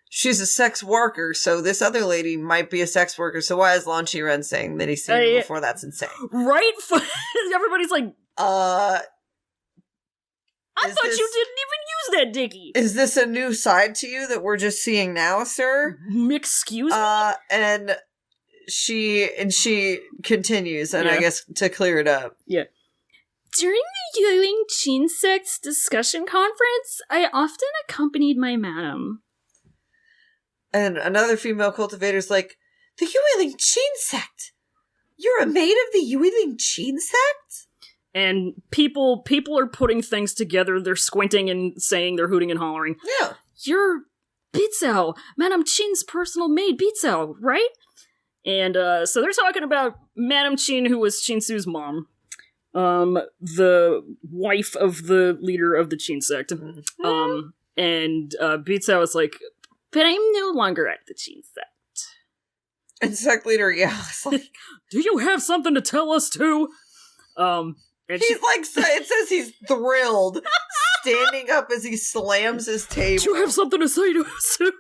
she's a sex worker, so this other lady might be a sex worker, so why is Lan Shiren saying that he's seen her before? That's insane. Right? Everybody's like... I thought you didn't even use that dicky. Is this a new side to you that we're just seeing now, sir? Excuse me? And she continues, and I guess to clear it up. Yeah. During the Yuling Qin sect's discussion conference, I often accompanied my madam. And another female cultivator's like, the Yuling Qin sect? You're a maid of the Yuling Qin sect? And people are putting things together. They're squinting and saying, they're hooting and hollering. Yeah. You're Bizao, Madame Qin's personal maid, Bizao, right? And so they're talking about Madame Qin, who was Qinsu's mom. The wife of the leader of the Qin sect. And Bizao is like, but I'm no longer at the Qin sect. And sect leader yells, like, do you have something to tell us too? And he's like, it says he's thrilled, standing up as he slams his table. Do you have something to say to us too?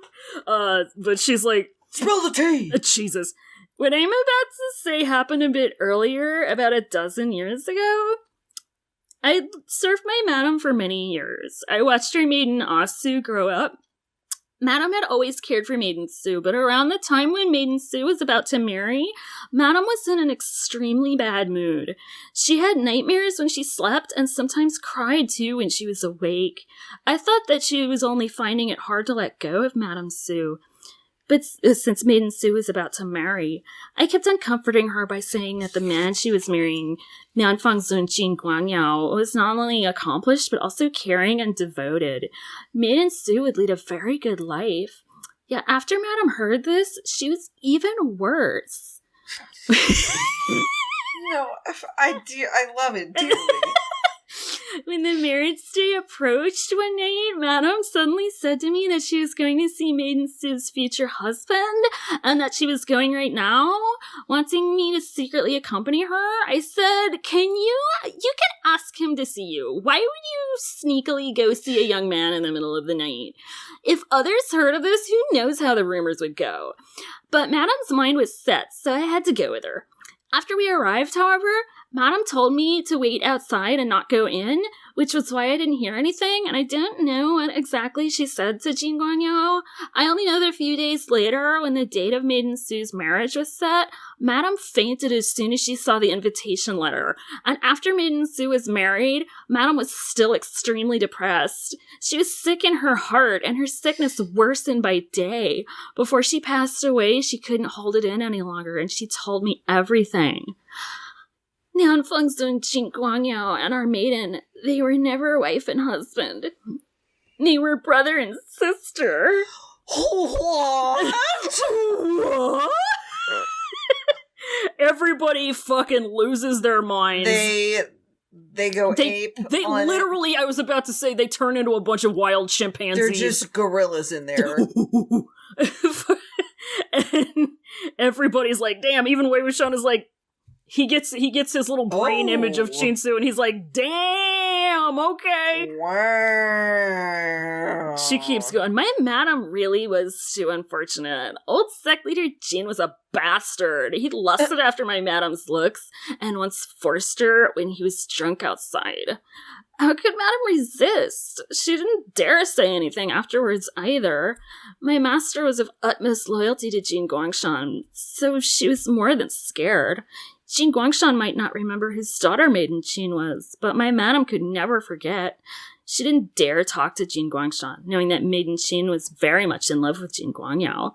But she's like, spill the tea! Jesus. What I'm about to say happened a bit earlier, about a dozen years ago. I served my madam for many years. I watched her maiden Asu grow up. Madam had always cared for Maiden Su, but around the time when Maiden Su was about to marry, Madam was in an extremely bad mood. She had nightmares when she slept and sometimes cried too when she was awake. I thought that she was only finding it hard to let go of Madam Su. But since Maiden Su was about to marry, I kept on comforting her by saying that the man she was marrying, Mianfang Zun Jin Guangyao, was not only accomplished but also caring and devoted. Maiden Su would lead a very good life. Yet after Madam heard this, she was even worse. No, I love it dearly. When the marriage day approached one night, Madam suddenly said to me that she was going to see Maiden Su's future husband, and that she was going right now, wanting me to secretly accompany her. I said, you can ask him to see you. Why would you sneakily go see a young man in the middle of the night? If others heard of this, who knows how the rumors would go? But Madam's mind was set, so I had to go with her. After we arrived, however, Madam told me to wait outside and not go in, which was why I didn't hear anything, and I don't know what exactly she said to Jin Guangyao. I only know that a few days later, when the date of Maiden Su's marriage was set, Madam fainted as soon as she saw the invitation letter. And after Maiden Su was married, Madam was still extremely depressed. She was sick in her heart, and her sickness worsened by day. Before she passed away, she couldn't hold it in any longer, and she told me everything. Nian Fengzun Jin Guangyao and our maiden, they were never wife and husband. They were brother and sister. What? Everybody fucking loses their minds. They go ape. They literally, I was about to say, they turn into a bunch of wild chimpanzees. They're just gorillas in there. And everybody's like, damn, even Wei Wuxian is like, he gets his little brain image of Qinsu, and he's like, damn, okay. Wow. She keeps going, my madam really was too unfortunate. Old sect leader Jin was a bastard. He lusted after my madam's looks, and once forced her when he was drunk outside. How could madam resist? She didn't dare say anything afterwards either. My master was of utmost loyalty to Jin Guangshan, so she was more than scared. Jin Guangshan might not remember whose daughter Maiden Qin was, but my madam could never forget. She didn't dare talk to Jin Guangshan, knowing that Maiden Qin was very much in love with Jin Guangyao.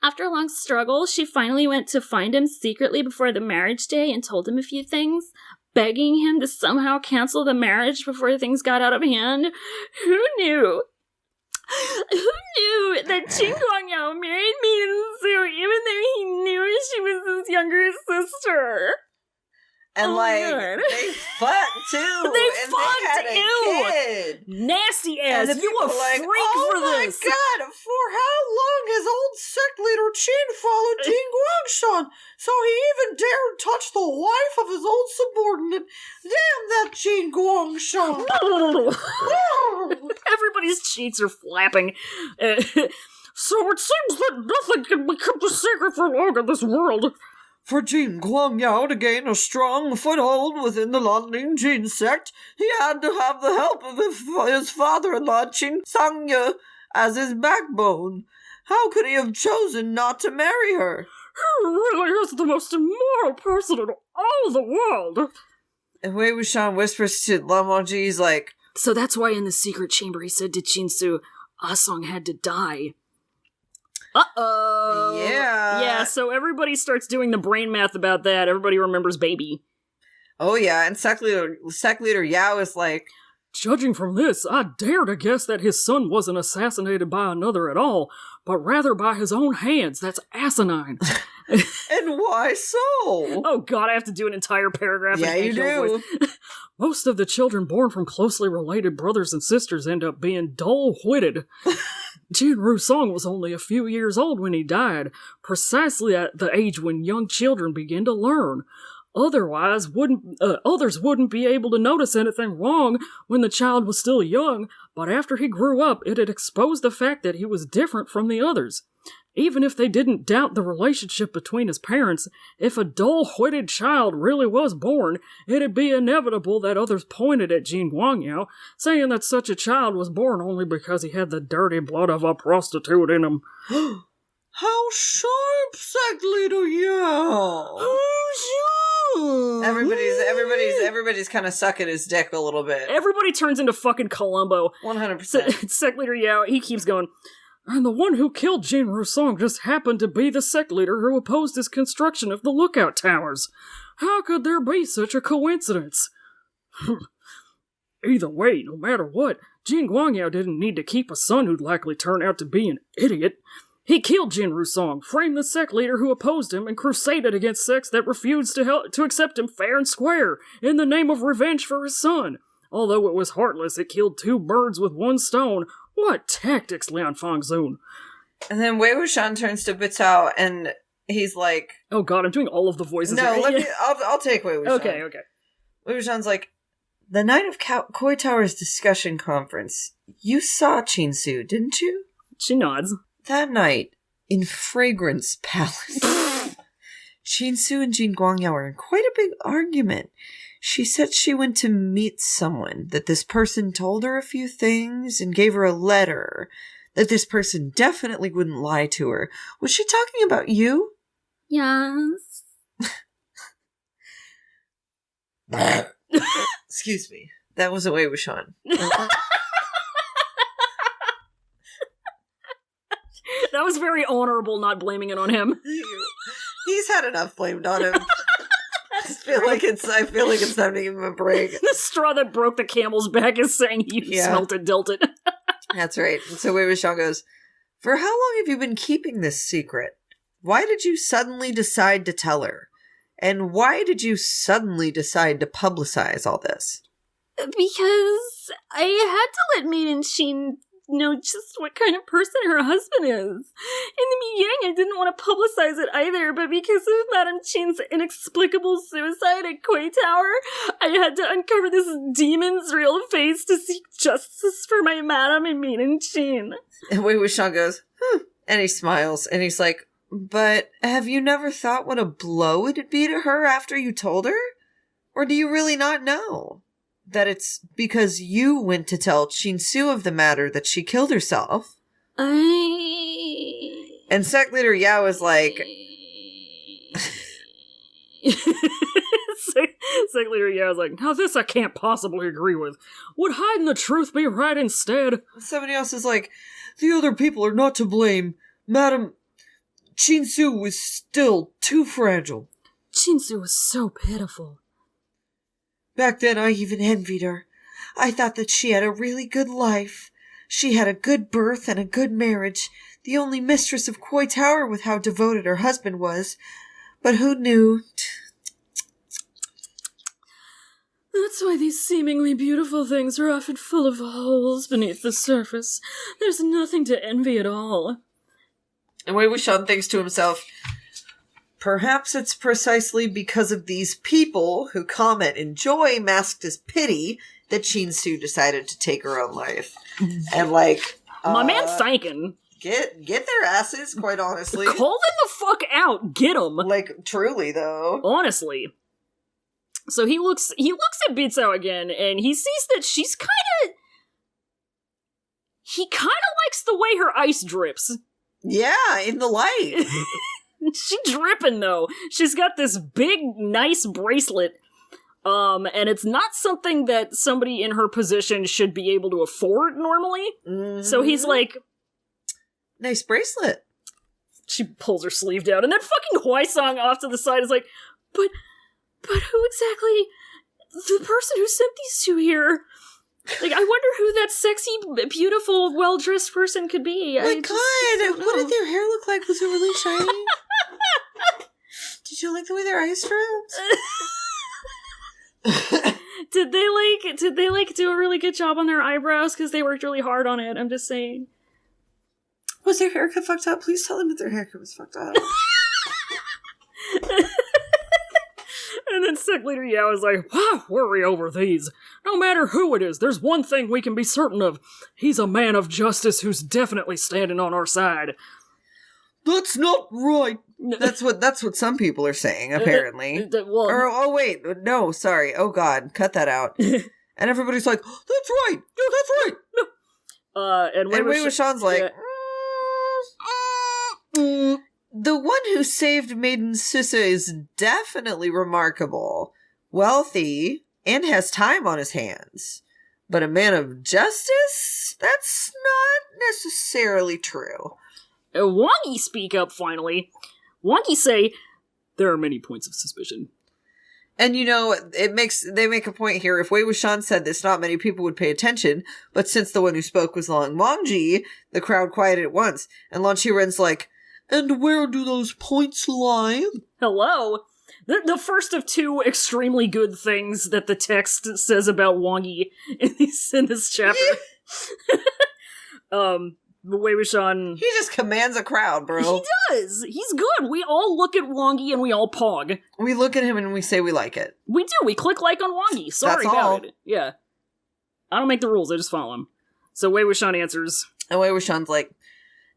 After a long struggle, she finally went to find him secretly before the marriage day and told him a few things, begging him to somehow cancel the marriage before things got out of hand. Who knew? Who knew that Jin Guangyao married Maiden Su even though he knew she was his younger sister? And they fucked too. They and fucked, they had a kid. Nasty ass. You a freak for this. Oh my god, for how long has old sect leader Qin followed Jin Guangshan? So he even dared touch the wife of his old subordinate. Damn that Jin Guangshan. Everybody's cheeks are flapping. So it seems that nothing can be kept a secret for long in this world. For Jin Guangyao to gain a strong foothold within the Lanling Jin sect, he had to have the help of his father-in-law Qin Sangye as his backbone. How could he have chosen not to marry her? He really is the most immoral person in all the world. And Wei Wuxian whispers to Lan Wangji, he's like, so that's why in the secret chamber he said to Chinsu, Asong had to die. Uh-oh. Yeah. Yeah, so everybody starts doing the brain math about that. Everybody remembers baby. Oh yeah, and sect leader Yao is like, judging from this, I dare to guess that his son wasn't assassinated by another at all, but rather by his own hands. That's asinine. and why so? Oh god, I have to do an entire paragraph. Yeah, you do. Most of the children born from closely related brothers and sisters end up being dull-witted. Jin Rusong was only a few years old when he died, precisely at the age when young children begin to learn. Others wouldn't be able to notice anything wrong when the child was still young, but after he grew up, it had exposed the fact that he was different from the others. Even if they didn't doubt the relationship between his parents, if a dull-witted child really was born, it'd be inevitable that others pointed at Jin Guangyao, saying that such a child was born only because he had the dirty blood of a prostitute in him. How sharp, sect leader Yao! How sharp! Everybody's kind of sucking his dick a little bit. Everybody turns into fucking Columbo. 100%. Sect leader Yao, he keeps going, and the one who killed Jin Rusong just happened to be the sect leader who opposed his construction of the lookout towers. How could there be such a coincidence? Either way, no matter what, Jin Guangyao didn't need to keep a son who'd likely turn out to be an idiot. He killed Jin Rusong, framed the sect leader who opposed him, and crusaded against sects that refused to accept him fair and square, in the name of revenge for his son. Although it was heartless, it killed 2 birds with 1 stone. What tactics, Lian Fangzun! And then Wei Wuxian turns to Bitao, and he's like, oh god, I'm doing all of the voices. No, I'll take Wei Wuxian. Okay. Wei Wuxian's like, the night of Koi Tower's discussion conference, you saw Chinsu, didn't you? She nods. That night, in Fragrance Palace, Chinsu and Jin Guangyao were in quite a big argument. She said she went to meet someone, that this person told her a few things and gave her a letter, that this person definitely wouldn't lie to her. Was she talking about you? Yes. Excuse me. That wasn't Wei Wuxian. That was very honorable, not blaming it on him. He's had enough blamed on him. I feel like it's time to give him a break. The straw that broke the camel's back is saying you smelt it, dealt it. That's right. And so Wei Wuxian goes, for how long have you been keeping this secret? Why did you suddenly decide to tell her? And why did you suddenly decide to publicize all this? Because I had to let Maiden Sheen know just what kind of person her husband is. In the beginning, I didn't want to publicize it either, but because of Madame Chin's inexplicable suicide at Koi Tower, I had to uncover this demon's real face to seek justice for my Madame and Maiden Chin. And Wei Wuxian goes, and he smiles, and he's like, but have you never thought what a blow it'd be to her after you told her? Or do you really not know? That it's because you went to tell Chinsu of the matter that she killed herself. And sect leader Yao is like... Sect leader Yao is like, now this I can't possibly agree with. Would hiding the truth be right instead? Somebody else is like, the other people are not to blame. Madam, Chinsu was still too fragile. Chinsu was so pitiful. Back then, I even envied her. I thought that she had a really good life. She had a good birth and a good marriage, the only mistress of Koi Tower with how devoted her husband was. But who knew? That's why these seemingly beautiful things are often full of holes beneath the surface. There's nothing to envy at all. And Wei Wuxian thinks to himself, perhaps it's precisely because of these people who comment in joy masked as pity that Chinsu decided to take her own life. And like... my man's thinking. Get their asses, quite honestly. Call them the fuck out. Get them. Like, truly, though. Honestly. So he looks at Bitso again, and he sees that she's he kind of likes the way her ice drips. Yeah, in the light. She's dripping, though. She's got this big, nice bracelet, and it's not something that somebody in her position should be able to afford normally. Mm-hmm. So he's like, nice bracelet. She pulls her sleeve down, and then fucking Huaisong off to the side is like, but who exactly, the person who sent these two here? Like, I wonder who that sexy, beautiful, well-dressed person could be. My God, what did their hair look like? Was it really shiny? Did you like the way their eyes dripped? Did they do a really good job on their eyebrows? Because they worked really hard on it, I'm just saying. Was their haircut fucked up? Please tell them that their haircut was fucked up. And then Sect Leader Yao is like, worry over these. No matter who it is, there's one thing we can be certain of. He's a man of justice who's definitely standing on our side. That's not right. That's what some people are saying, apparently. Wait, no, sorry. Oh God, cut that out. And everybody's like, that's right. No, that's right. No. And Wei Wuxian's like, the one who saved Maiden Sissa is definitely remarkable, wealthy, and has time on his hands. But a man of justice? That's not necessarily true. Wongi speak up finally. Wongi say, there are many points of suspicion. And they make a point here. If Wei Wuxian said this, not many people would pay attention. But since the one who spoke was Lan Wangji, the crowd quieted at once. And Lan Qiren's like, and where do those points lie? Hello? The first of two extremely good things that the text says about Wongi in this chapter. Wei Wuxian... He just commands a crowd, bro. He does! He's good! We all look at Wongi and we all pog. We look at him and we say we like it. We do! We click like on Wongi. Sorry about it. Yeah. I don't make the rules, I just follow them. So Wei Wuxian answers. And Wei Wuxian's like,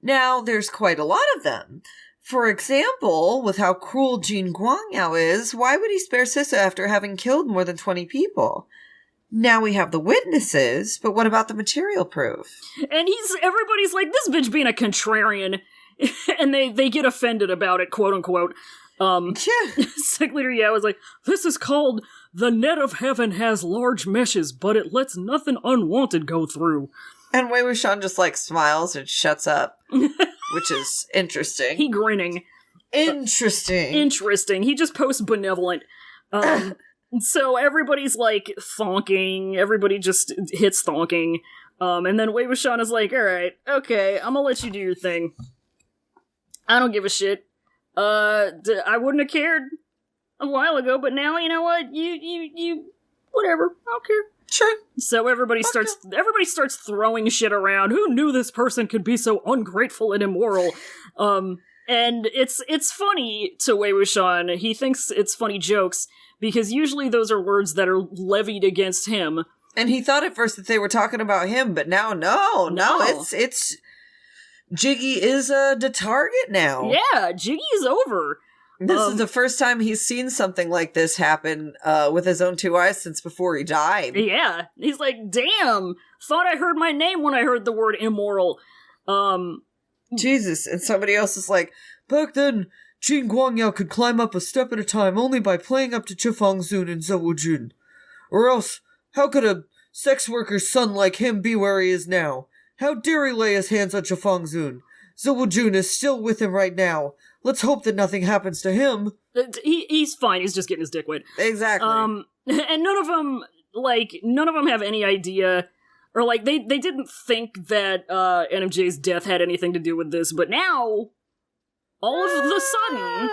now, there's quite a lot of them. For example, with how cruel Jin Guangyao is, why would he spare Sissa after having killed more than 20 people? Now we have the witnesses, but what about the material proof? And everybody's like, this bitch being a contrarian. And they get offended about it, quote unquote. Sect Leader Yao is like, this is called the net of heaven has large meshes, but it lets nothing unwanted go through. And Wei Wuxian just, smiles and shuts up, which is interesting. He grinning. Interesting. He just posts benevolent. So everybody's, thonking. Everybody just hits thonking. And then Wei Wuxian is like, alright, okay, I'm gonna let you do your thing. I don't give a shit. I wouldn't have cared a while ago, but now, you know what? You, whatever. I don't care. Sure. So everybody starts throwing shit around. Who knew this person could be so ungrateful and immoral? And it's funny to Wei Wuxian. He thinks it's funny jokes because usually those are words that are levied against him. And he thought at first that they were talking about him, but now no, it's Jiggy is the target now. Yeah, Jiggy is over. This is the first time he's seen something like this happen with his own two eyes since before he died. Yeah. He's like, damn, thought I heard my name when I heard the word immoral. Jesus. And somebody else is like, back then, Jin Guangyao could climb up a step at a time only by playing up to Chifang Zun and Zhou Jun. Or else, how could a sex worker's son like him be where he is now? How dare he lay his hands on Chifang Zun? Zhou Jun is still with him right now. Let's hope that nothing happens to him. He's fine. He's just getting his dick wet. Exactly. And none of them have any idea, or they didn't think that NMJ's death had anything to do with this, but now, all of the sudden,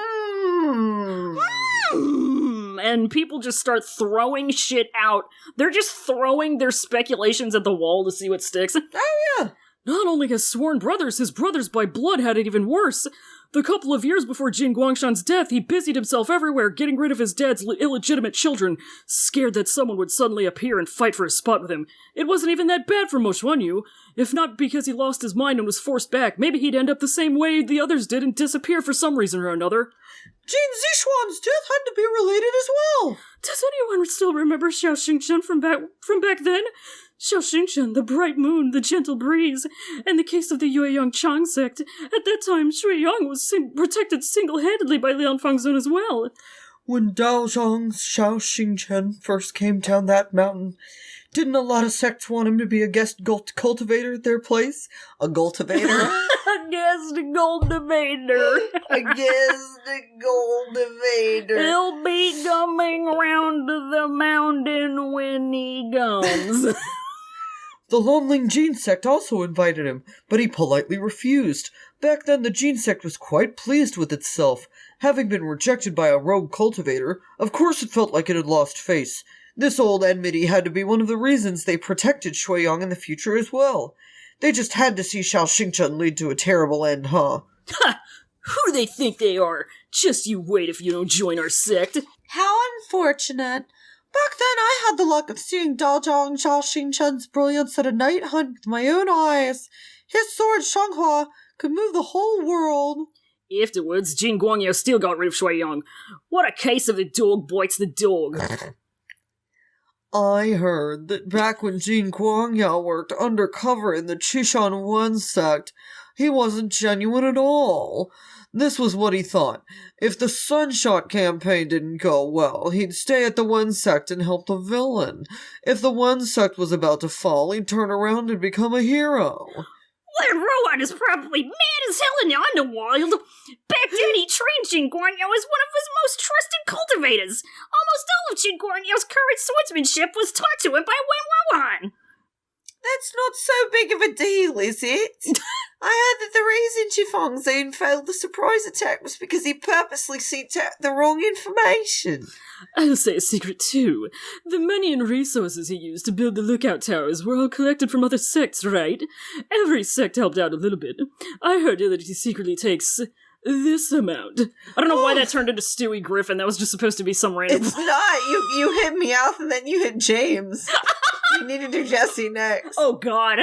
and people just start throwing shit out. They're just throwing their speculations at the wall to see what sticks. Oh yeah. Not only has sworn brothers, his brothers by blood had it even worse. The couple of years before Jin Guangshan's death, he busied himself everywhere getting rid of his dad's illegitimate children, scared that someone would suddenly appear and fight for a spot with him. It wasn't even that bad for Mo Xuanyu. If not because he lost his mind and was forced back, maybe he'd end up the same way the others did and disappear for some reason or another. Jin Zixuan's death had to be related as well. Does anyone still remember Xiao Xingchen from back then? Xiao Xingchen, the bright moon, the gentle breeze, and the case of the Yueyang Chang sect. At that time, Shuiyang was protected single-handedly by Lian Fangzun as well. When Dao Zhang's Xiao Xingchen first came down that mountain, didn't a lot of sects want him to be a guest cultivator at their place? A cultivator? A guest cultivator. A guest cultivator. He'll be coming round to the mountain when he comes. The Lonling Jin sect also invited him, but he politely refused. Back then the Jin sect was quite pleased with itself. Having been rejected by a rogue cultivator, of course it felt like it had lost face. This old enmity had to be one of the reasons they protected Shuiyang in the future as well. They just had to see Xiao Xingchen lead to a terrible end, huh? Ha! Who do they think they are? Just you wait if you don't join our sect. How unfortunate. Back then I had the luck of seeing Daozhang Xiao Xingchen's brilliance at a night hunt with my own eyes. His sword Shanghua could move the whole world. Afterwards, Jin Guangyao still got rid of Shuiyang. What a case of the dog bites the dog. I heard that back when Jin Guangyao worked undercover in the Chishan Wen sect, he wasn't genuine at all. This was what he thought. If the Sunshot campaign didn't go well, he'd stay at the Wen sect and help the villain. If the Wen sect was about to fall, he'd turn around and become a hero. That Rowan is probably mad as hell in the Underworld. Back then he trained Jin Guangyao as one of his most trusted cultivators. Almost all of Jin Guangyao's current swordsmanship was taught to him by Wei Wuxian. That's not so big of a deal, is it? I heard that the reason Chifeng failed the surprise attack was because he purposely sent out the wrong information. I'll say a secret too. The money and resources he used to build the lookout towers were all collected from other sects, right? Every sect helped out a little bit. I heard that he secretly takes this amount. I don't know why that turned into Stewie Griffin. That was just supposed to be some random... It's not. You hit me out and then you hit James. You need to do Jesse next. Oh, God.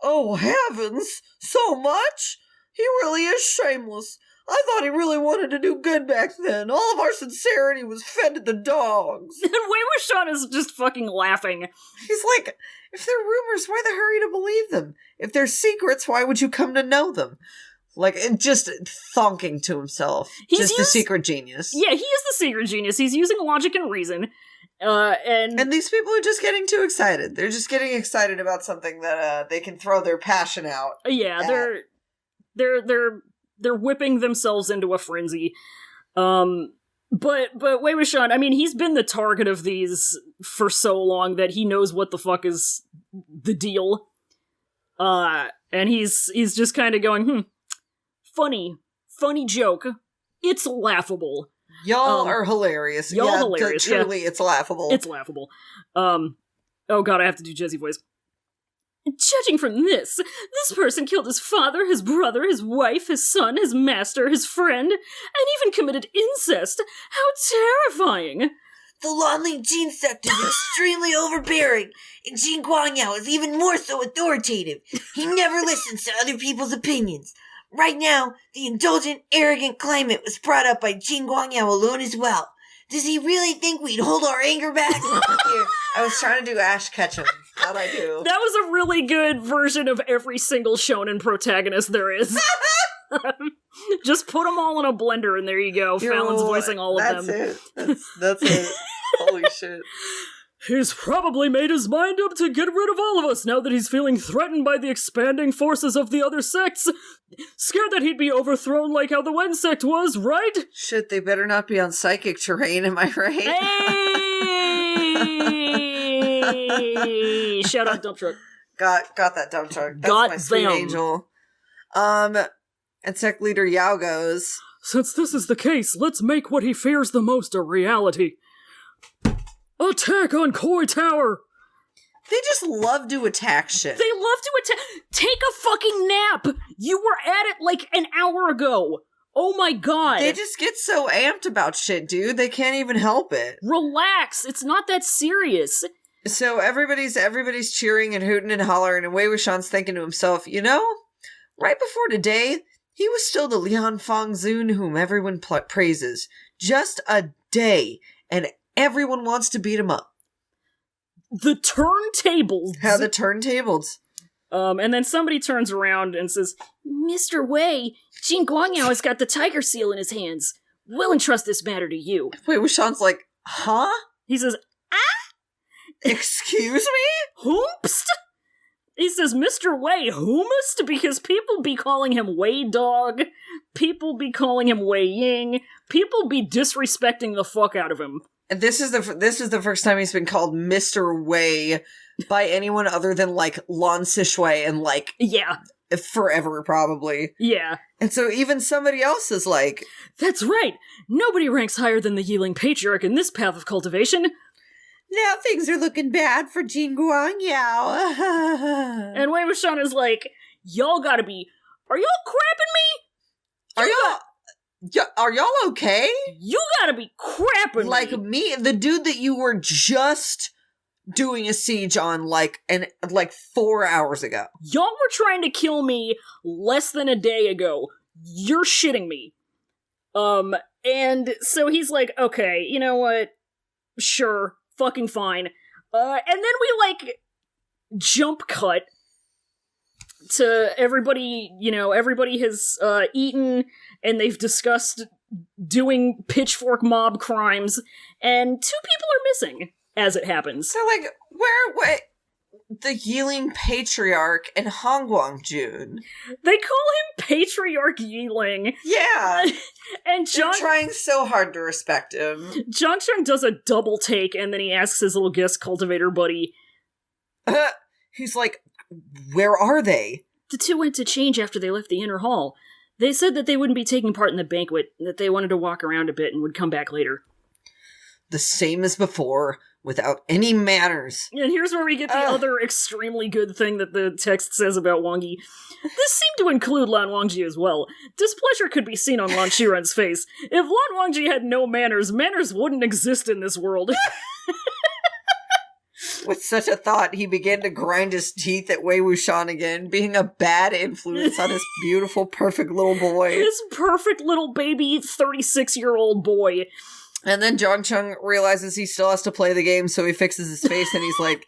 Oh, heavens! So much? He really is shameless. I thought he really wanted to do good back then. All of our sincerity was fed to the dogs. And Wei Wuxian is just fucking laughing. He's like, if they're rumors, why the hurry to believe them? If they're secrets, why would you come to know them? Like, just thonking to himself. Just the secret genius. Yeah, he is the secret genius. He's using logic and reason. And these people are just getting too excited. They're just getting excited about something that they can throw their passion out. Yeah, they're whipping themselves into a frenzy. But Wei Wuxian, I mean, he's been the target of these for so long that he knows what the fuck is the deal. And he's just kind of going, funny joke. It's laughable. Y'all are hilarious. Hilarious. Truly, it's laughable. It's laughable. Oh god, I have to do Jesse voice. Judging from this person killed his father, his brother, his wife, his son, his master, his friend, and even committed incest. How terrifying! The Lonling Jin sect is extremely overbearing, and Jin Guangyao is even more so authoritative. He never listens to other people's opinions. Right now, the indulgent, arrogant claimant was brought up by Jin Guangyao alone as well. Does he really think we'd hold our anger back? Here, I was trying to do Ash Ketchum. How'd I do? That was a really good version of every single shonen protagonist there is. Just put them all in a blender and there you go. Fallon's voicing all of them. That's it. Holy shit. He's probably made his mind up to get rid of all of us now that he's feeling threatened by the expanding forces of the other sects. Scared that he'd be overthrown like how the Wen sect was, right? Shit, they better not be on psychic terrain, am I right? Hey! Shout out Dump Truck. Got that dump truck. That's Got my sweet them. angel. And sect leader Yao goes, Since this is the case, let's make what he fears the most a reality. Attack on Koi Tower! they just love to attack shit. They love to attack. Take a fucking nap! You were at it like an hour ago. Oh my god! They just get so amped about shit, dude. They can't even help it. Relax, it's not that serious. So everybody's cheering and hooting and hollering, and Wei Wuxian's thinking to himself, right before today, he was still the Lian Fangzun whom everyone praises. Just a day, and everyone wants to beat him up. The turntables. How the turntables. And then somebody turns around and says, Mr. Wei, Jin Guangyao has got the tiger seal in his hands. We'll entrust this matter to you. Wei Wuxian's like, huh? He says, Excuse me? Whoomst? He says, Mr. Wei, whomst? Because people be calling him Wei Dog. People be calling him Wei Ying. People be disrespecting the fuck out of him. And this is the first time he's been called Mr. Wei by anyone other than, like, Lan Sishui and, like... Yeah. Forever, probably. Yeah. And so even somebody else is like... That's right! Nobody ranks higher than the Yiling Patriarch in this path of cultivation. Now things are looking bad for Jin Guangyao. And Wei Wuxian is like, y'all gotta be... Are y'all crapping me? Are y'all okay? You gotta be crapping like me, the dude that you were just doing a siege on like 4 hours ago. Y'all were trying to kill me less than a day ago. You're shitting me. And so he's like, okay, you know what? Sure, fucking fine. And then we like jump cut to everybody, everybody has eaten and they've discussed doing pitchfork mob crimes, and 2 people are missing, as it happens. So, like, where the Yiling Patriarch and Hongguangjun? They call him Patriarch Yiling. Yeah. And They're trying so hard to respect him. Zhangsheng does a double take, and then he asks his little guest cultivator buddy. He's like, where are they? The 2 went to change after they left the inner hall. They said that they wouldn't be taking part in the banquet, that they wanted to walk around a bit and would come back later. The same as before, without any manners. And here's where we get the other extremely good thing that the text says about Wang Yi. This seemed to include Lan Wangji as well. Displeasure could be seen on Lan Qiren's face. If Lan Wangji had no manners, manners wouldn't exist in this world. With such a thought, he began to grind his teeth at Wei Wuxian again, being a bad influence on his beautiful, perfect little boy. His perfect little baby 36-year-old boy. And then Zhangcheng realizes he still has to play the game, so he fixes his face and he's like,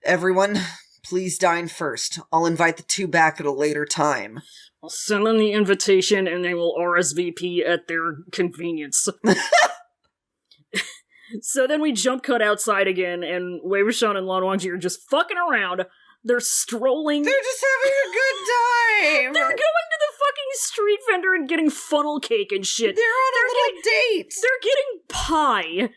everyone, please dine first. I'll invite the 2 back at a later time. I'll send them the invitation and they will RSVP at their convenience. So then we jump cut outside again, and Wei Wuxian and Lan Wangji are just fucking around. They're strolling. They're just having a good time. They're going to the fucking street vendor and getting funnel cake and shit. They're on a little date. They're getting pie.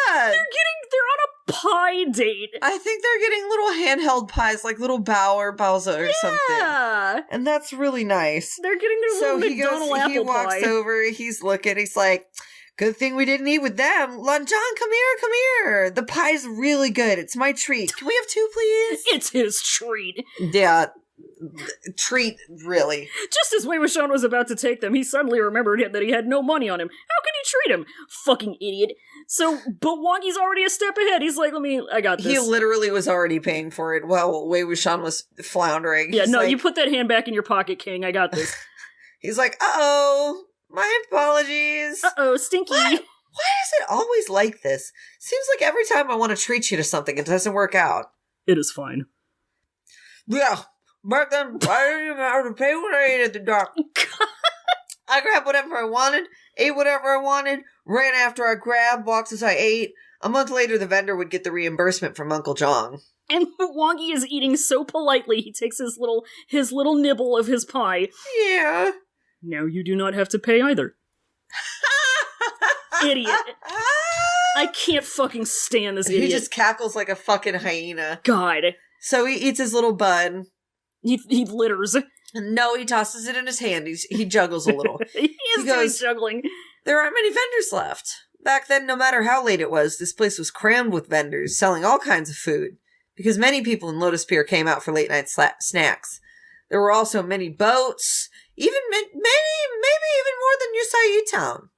Yeah. They're on a pie date. I think they're getting little handheld pies, like little Bowser or something. Yeah. And that's really nice. They're getting their little McDonald apple pie. He walks over, he's looking, he's like, good thing we didn't eat with them. Lan Zhang, come here. The pie's really good. It's my treat. Can we have 2, please? It's his treat. Yeah. Treat, really. Just as Wei Wuxian was about to take them, he suddenly remembered that he had no money on him. How could he treat him? Fucking idiot. But Wang Yi's already a step ahead. He's like, I got this. He literally was already paying for it while Wei Wuxian was floundering. Yeah, He's you put that hand back in your pocket, King. I got this. He's like, uh-oh. My apologies. Uh-oh, Stinky. Why is it always like this? Seems like every time I want to treat you to something, it doesn't work out. It is fine. Yeah, but then I didn't even have to pay when I ate at the dock. I grabbed whatever I wanted, ate whatever I wanted, ran after I grabbed boxes I ate. A month later, the vendor would get the reimbursement from Uncle Zhang. And Wang Yi is eating so politely, he takes his little nibble of his pie. Yeah. Now you do not have to pay either. Idiot. I can't fucking stand this idiot. He just cackles like a fucking hyena. God. So he eats his little bud. He litters. No, he tosses it in his hand. He juggles a little. He goes juggling. There aren't many vendors left. Back then, no matter how late it was, this place was crammed with vendors selling all kinds of food, because many people in Lotus Pier came out for late night snacks. There were also many boats, maybe even more than Yusai Town.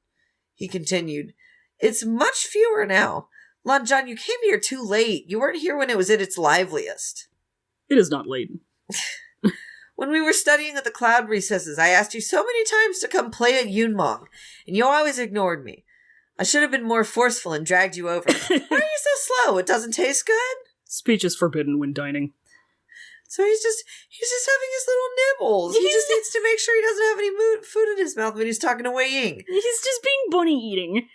He continued, "It's much fewer now. Lan Zhan, you came here too late. You weren't here when it was at its liveliest." It is not late. "When we were studying at the cloud recesses, I asked you so many times to come play at Yunmong, and you always ignored me. I should have been more forceful and dragged you over. Why are you so slow? It doesn't taste good?" Speech is forbidden when dining. So he's just having his little nibbles. He just needs to make sure he doesn't have any food in his mouth when he's talking to Wei Ying. He's just being bunny eating.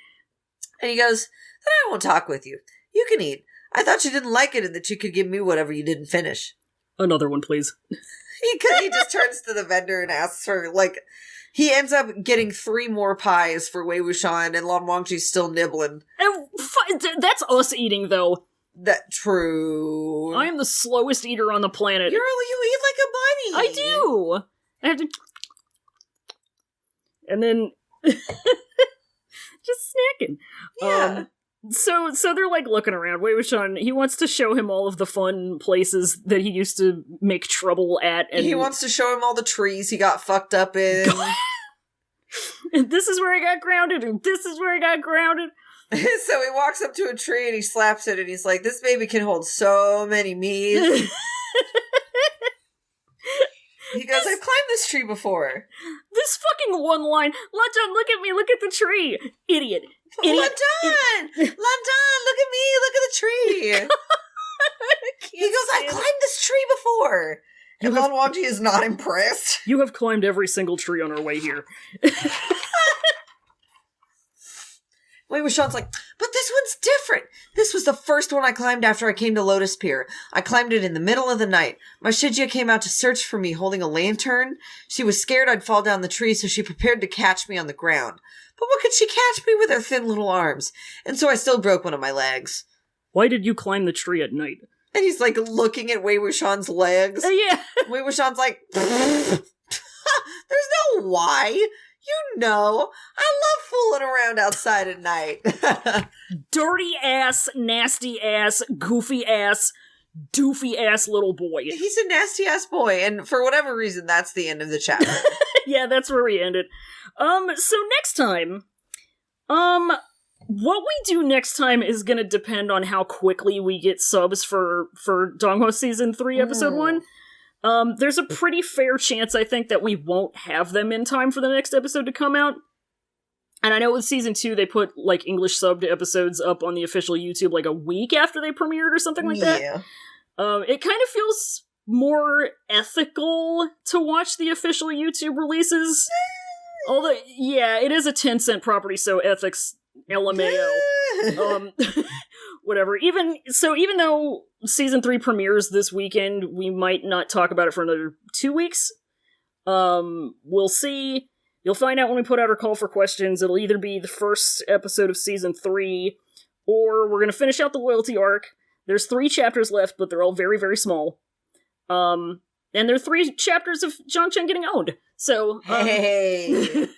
And he goes, "Then I won't talk with you. You can eat. I thought you didn't like it and that you could give me whatever you didn't finish." Another one, please. He just turns to the vendor and asks her, like, he ends up getting 3 more pies for Wei Wuxian, and Lan Wangji's still nibbling. And that's us eating, though. That true. I am the slowest eater on the planet. You eat like a bunny. I do. I have to... And then... just snacking. Yeah. So they're like looking around. Wei Wuxian, he wants to show him all of the fun places that he used to make trouble at. And he wants to show him all the trees he got fucked up in. And this is where I got grounded, and this is where I got grounded. So he walks up to a tree and he slaps it and he's like, "This baby can hold so many me's." He goes, "I've climbed this tree before." This fucking one line. Lan Zhan, look at me, look at the tree. Idiot. Lan Zhan, look at me, look at the tree. He goes, "I've climbed this tree before." And Lan Wangji is not impressed. You have climbed every single tree on our way here. Wei Wuxian's like, "But this one's different. This was the first one I climbed after I came to Lotus Pier. I climbed it in the middle of the night. My Shijia came out to search for me holding a lantern. She was scared I'd fall down the tree, so she prepared to catch me on the ground. But what could she catch me with her thin little arms? And so I still broke one of my legs." Why did you climb the tree at night? And he's like looking at Wei Wuxian's legs. Yeah. Wei Wuxian's like, "There's no why. You know, I love fooling around outside at night." Dirty ass, nasty ass, goofy ass, doofy ass little boy. He's a nasty ass boy, and for whatever reason, that's the end of the chapter. Yeah, that's where we ended. So next time, what we do next time is gonna depend on how quickly we get subs for Donghua Season 3, Episode 1. There's a pretty fair chance, I think, that we won't have them in time for the next episode to come out. And I know with Season 2, they put, like, English subbed episodes up on the official YouTube, like, a week after they premiered or something like that. Yeah. It kind of feels more ethical to watch the official YouTube releases. Although, yeah, it is a Tencent property, so ethics, LMAO. Whatever. Even though Season 3 premieres this weekend, we might not talk about it for another 2 weeks. We'll see. You'll find out when we put out our call for questions. It'll either be the first episode of Season 3, or we're going to finish out the loyalty arc. There's 3 chapters left, but they're all very, very small. And there are 3 chapters of Zhangchen getting owned. So, hey.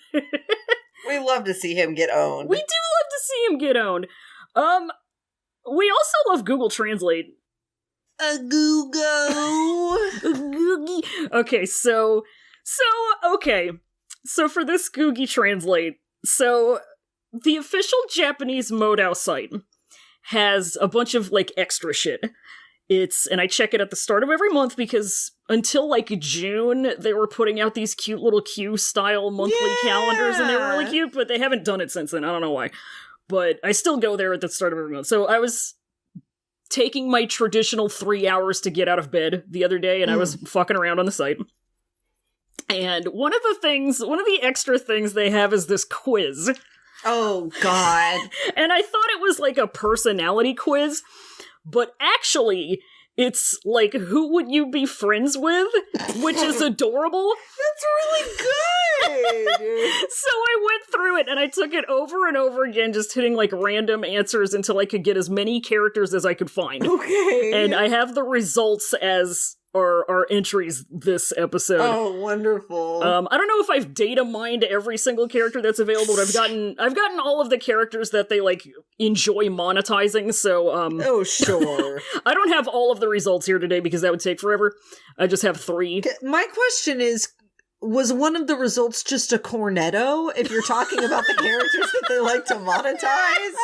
We love to see him get owned. We do love to see him get owned. We also love Google Translate. A Google. Googie. Okay, so for this Googie Translate, so the official Japanese Modao site has a bunch of, like, extra shit. And I check it at the start of every month because until, like, June, they were putting out these cute little Q-style monthly calendars, and they were really cute, but they haven't done it since then. I don't know why. But I still go there at the start of every month. So I was taking my traditional 3 hours to get out of bed the other day, and I was fucking around on the site. And one of the extra things they have is this quiz. Oh, God. And I thought it was like a personality quiz, but actually, it's like, who would you be friends with? Which is adorable. That's really good! So I went through it, and I took it over and over again, just hitting, like, random answers until I could get as many characters as I could find. Okay. And I have the results as our entries this episode. Oh, wonderful. I don't know if I've data mined every single character that's available, but I've gotten all of the characters that they, like, enjoy monetizing, so, oh, sure. I don't have all of the results here today because that would take forever. I just have 3. My question is, was one of the results just a cornetto, if you're talking about the characters that they like to monetize?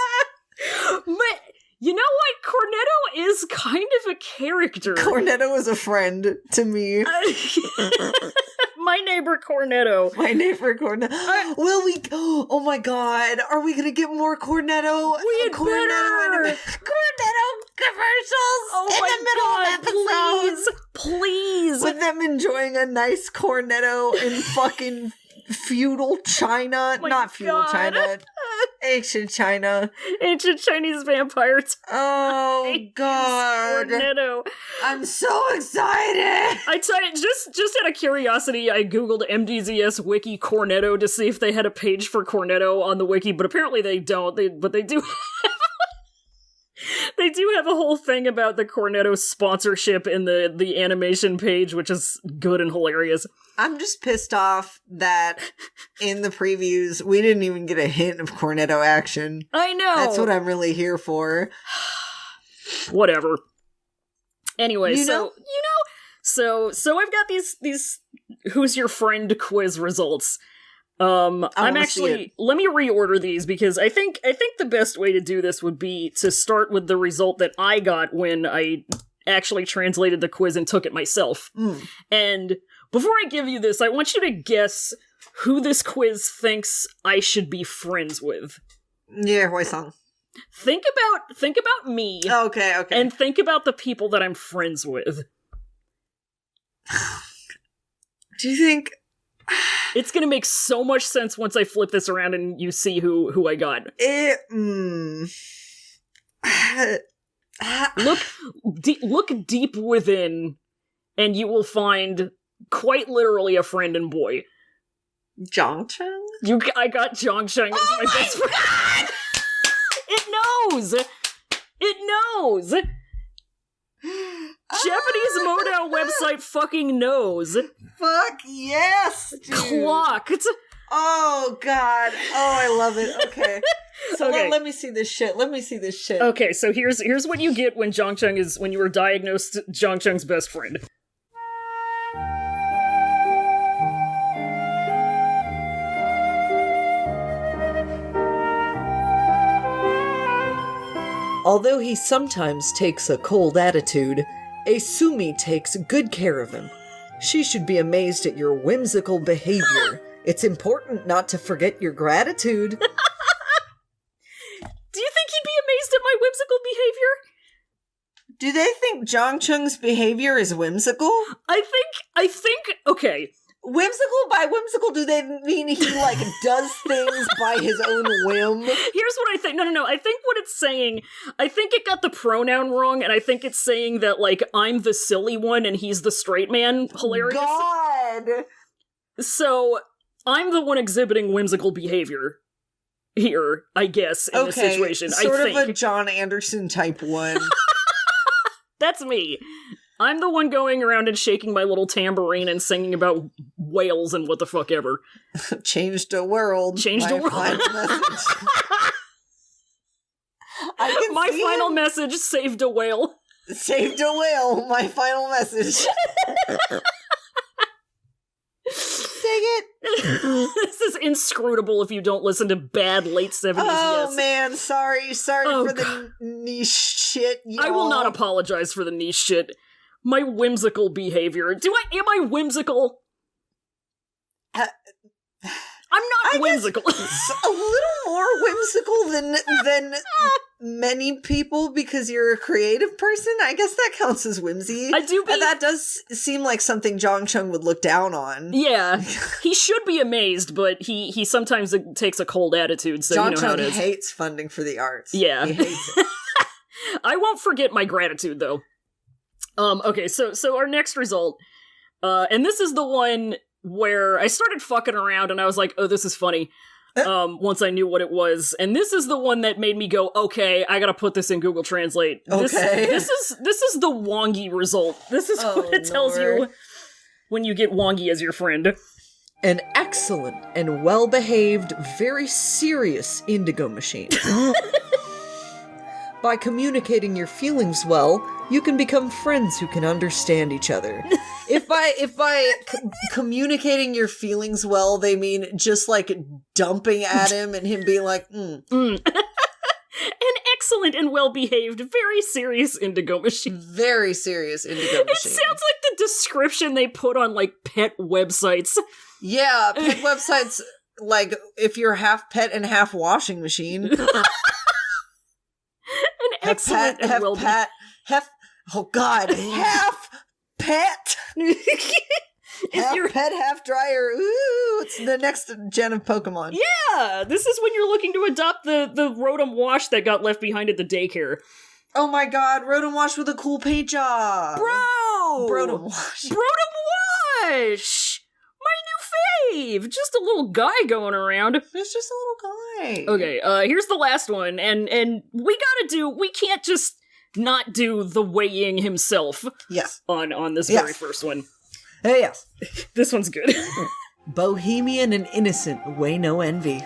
But, you know what? Cornetto is kind of a character. Cornetto is a friend to me. My neighbor Cornetto. My neighbor Cornetto. Will we? Oh my god! Are we gonna get more Cornetto? We better. Cornetto commercials in the middle of episodes. Please. With them enjoying a nice Cornetto in fucking feudal China, not feudal China, ancient China, ancient Chinese vampires. Oh god, Cornetto. I'm so excited. I tell you, just out of curiosity, I googled MDZS wiki Cornetto to see if they had a page for Cornetto on the wiki, but apparently they don't. But they do. They do have a whole thing about the Cornetto sponsorship in the animation page, which is good and hilarious. I'm just pissed off that in the previews, we didn't even get a hint of Cornetto action. I know! That's what I'm really here for. Whatever. Anyway, So I've got these Who's Your Friend quiz results. I'm actually, let me reorder these because I think the best way to do this would be to start with the result that I got when I actually translated the quiz and took it myself. And before I give you this, I want you to guess who this quiz thinks I should be friends with. Yeah, Huai-sung. Think about me. Okay. And think about the people that I'm friends with. Do you think... It's gonna make so much sense once I flip this around and you see who I got. Look deep within, and you will find quite literally a friend and boy. Zhangcheng? I got Zhangcheng as my best friend. God! It knows! Japanese modal website fucking knows. Fuck yes, dude. Clocked. Oh god. Oh, I love it. Okay. So Okay. let me see this shit. Okay, so here's what you get when you were diagnosed Zhangcheng's best friend. Although he sometimes takes a cold attitude, Asumi takes good care of him. She should be amazed at your whimsical behavior. It's important not to forget your gratitude. Do you think he'd be amazed at my whimsical behavior? Do they think Zhangcheng's behavior is whimsical? I think, okay. Whimsical? By whimsical, do they mean he, like, does things by his own whim? Here's what I think. No. I think what it's saying, I think it got the pronoun wrong, and I think it's saying that, like, I'm the silly one and he's the straight man. Hilarious. God! So, I'm the one exhibiting whimsical behavior here, I guess, in this situation. Sort I of think. a John Anderson type one. That's me. I'm the one going around and shaking my little tambourine and singing about whales and what the fuck ever. Changed the world. Changed the world. Final message. My final message saved a whale. Saved a whale. My final message. Dang it. This is inscrutable if you don't listen to bad late 70s Oh yes. Man, sorry for God. the niche shit, y'all. I will not apologize for the niche shit. My whimsical behavior. Am I whimsical? I'm not whimsical. A little more whimsical than many people because you're a creative person. I guess that counts as whimsy. That does seem like something Zhangcheng would look down on. Yeah. He should be amazed, but he sometimes takes a cold attitude, so you know how it is. Zhangcheng hates funding for the arts. Yeah. He hates it. I won't forget my gratitude, though. Okay, so our next result, and this is the one where I started fucking around and I was like, oh, this is funny. once I knew what it was. And this is the one that made me go, okay, I gotta put this in Google Translate. Okay. This is the wongy result. This is what it tells you when you get wongy as your friend. An excellent and well-behaved, very serious indigo machine. By communicating your feelings well, you can become friends who can understand each other. If by communicating your feelings well, they mean just like dumping at him and him being like, An excellent and well-behaved, very serious indigo machine. Very serious indigo machine. It sounds like the description they put on, like, pet websites. Yeah, pet websites, like, if you're half pet and half washing machine. An excellent and well-behaved. Oh god, half pet! Half pet, half dryer. Ooh, it's the next gen of Pokemon. Yeah, this is when you're looking to adopt the Rotom Wash that got left behind at the daycare. Oh my god, Rotom Wash with a cool paint job! Bro! Rotom Wash. Rotom Wash! My new fave! Just a little guy going around. It's just a little guy. Okay, here's the last one, and we can't just not do the weighing himself. Yes. On this very first one. Hey, yes. This one's good. Bohemian and innocent, Wei no envy.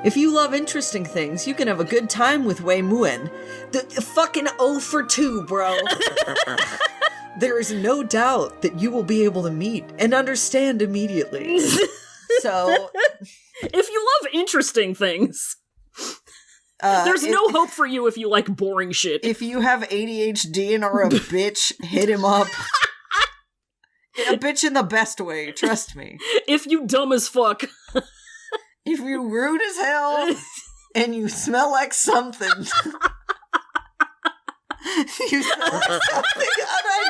If you love interesting things, you can have a good time with Wei Muen. The fucking 0 for 2, bro. There is no doubt that you will be able to meet and understand immediately. So, if you love interesting things, there's no hope for you if you like boring shit. If you have ADHD and are a bitch, hit him up. A bitch in the best way, trust me. If you dumb as fuck. If you rude as hell and you smell like something. You smell like something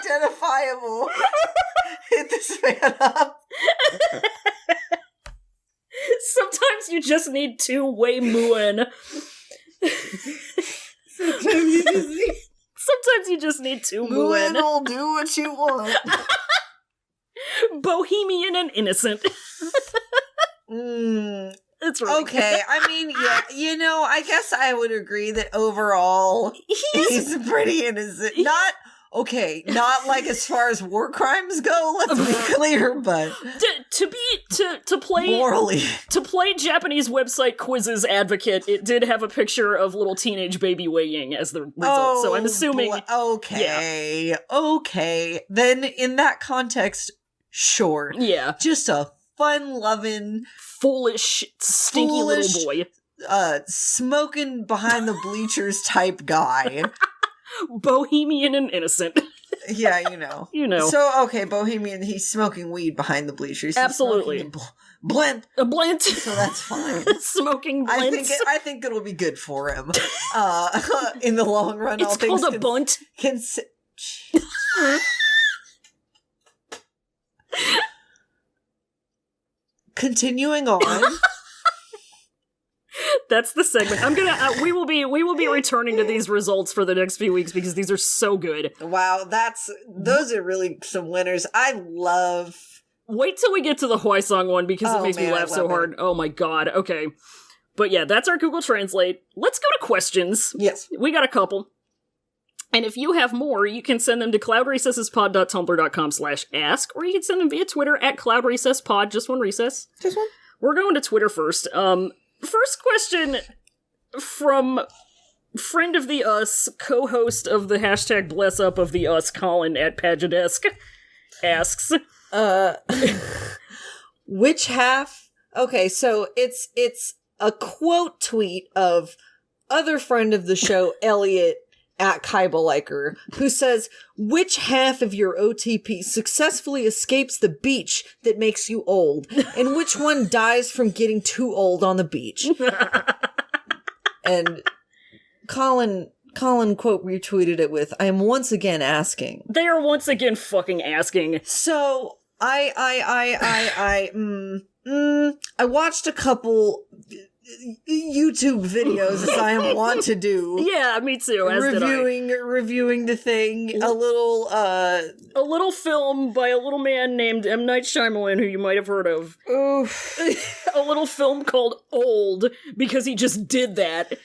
unidentifiable. Hit this man up. Sometimes you just need 2 Wei Muen. Sometimes you just need 2 Muen. Muen will do what you want. Bohemian and innocent. It's really okay. I mean, yeah, you know, I guess I would agree that overall he's pretty innocent. Not like as far as war crimes go, let's be clear, but to play morally. To play Japanese website quizzes advocate, it did have a picture of little teenage baby Wei Ying as the result. So I'm assuming okay. Then in that context, sure. Yeah. Just a fun-loving, foolish, stinky little boy. Smoking behind the bleachers type guy. Bohemian and innocent. Yeah, you know. You know. So, okay, Bohemian, he's smoking weed behind the bleachers. He's absolutely. Blint. A blint. So that's fine. Smoking blints. I think it'll be good for him. In the long run, it's called a bunt. Continuing on. That's the segment. I'm gonna. We will be returning to these results for the next few weeks because these are so good. Wow, those are really some winners. I love. Wait till we get to the Huaisong one because it makes me laugh so hard. Oh my god. Okay, but yeah, that's our Google Translate. Let's go to questions. Yes, we got a couple. And if you have more, you can send them to cloudrecessespod.tumblr.com/ask, or you can send them via Twitter at cloudrecesspod. Just one recess. Just one. We're going to Twitter first. First question from friend of the us, co-host of the hashtag bless up of the us, Colin at Pagedesk, asks, which half? Okay, so it's a quote tweet of other friend of the show, Elliot at Kybaliker, who says, which half of your OTP successfully escapes the beach that makes you old, and which one dies from getting too old on the beach? And Colin quote retweeted it with, I am once again asking. They are once again fucking asking. So, I watched a couple YouTube videos as I am wont to do. Yeah, me too, as did I. Reviewing the thing, a little film by a little man named M. Night Shyamalan, who you might have heard of. Oof. A little film called Old, because he just did that.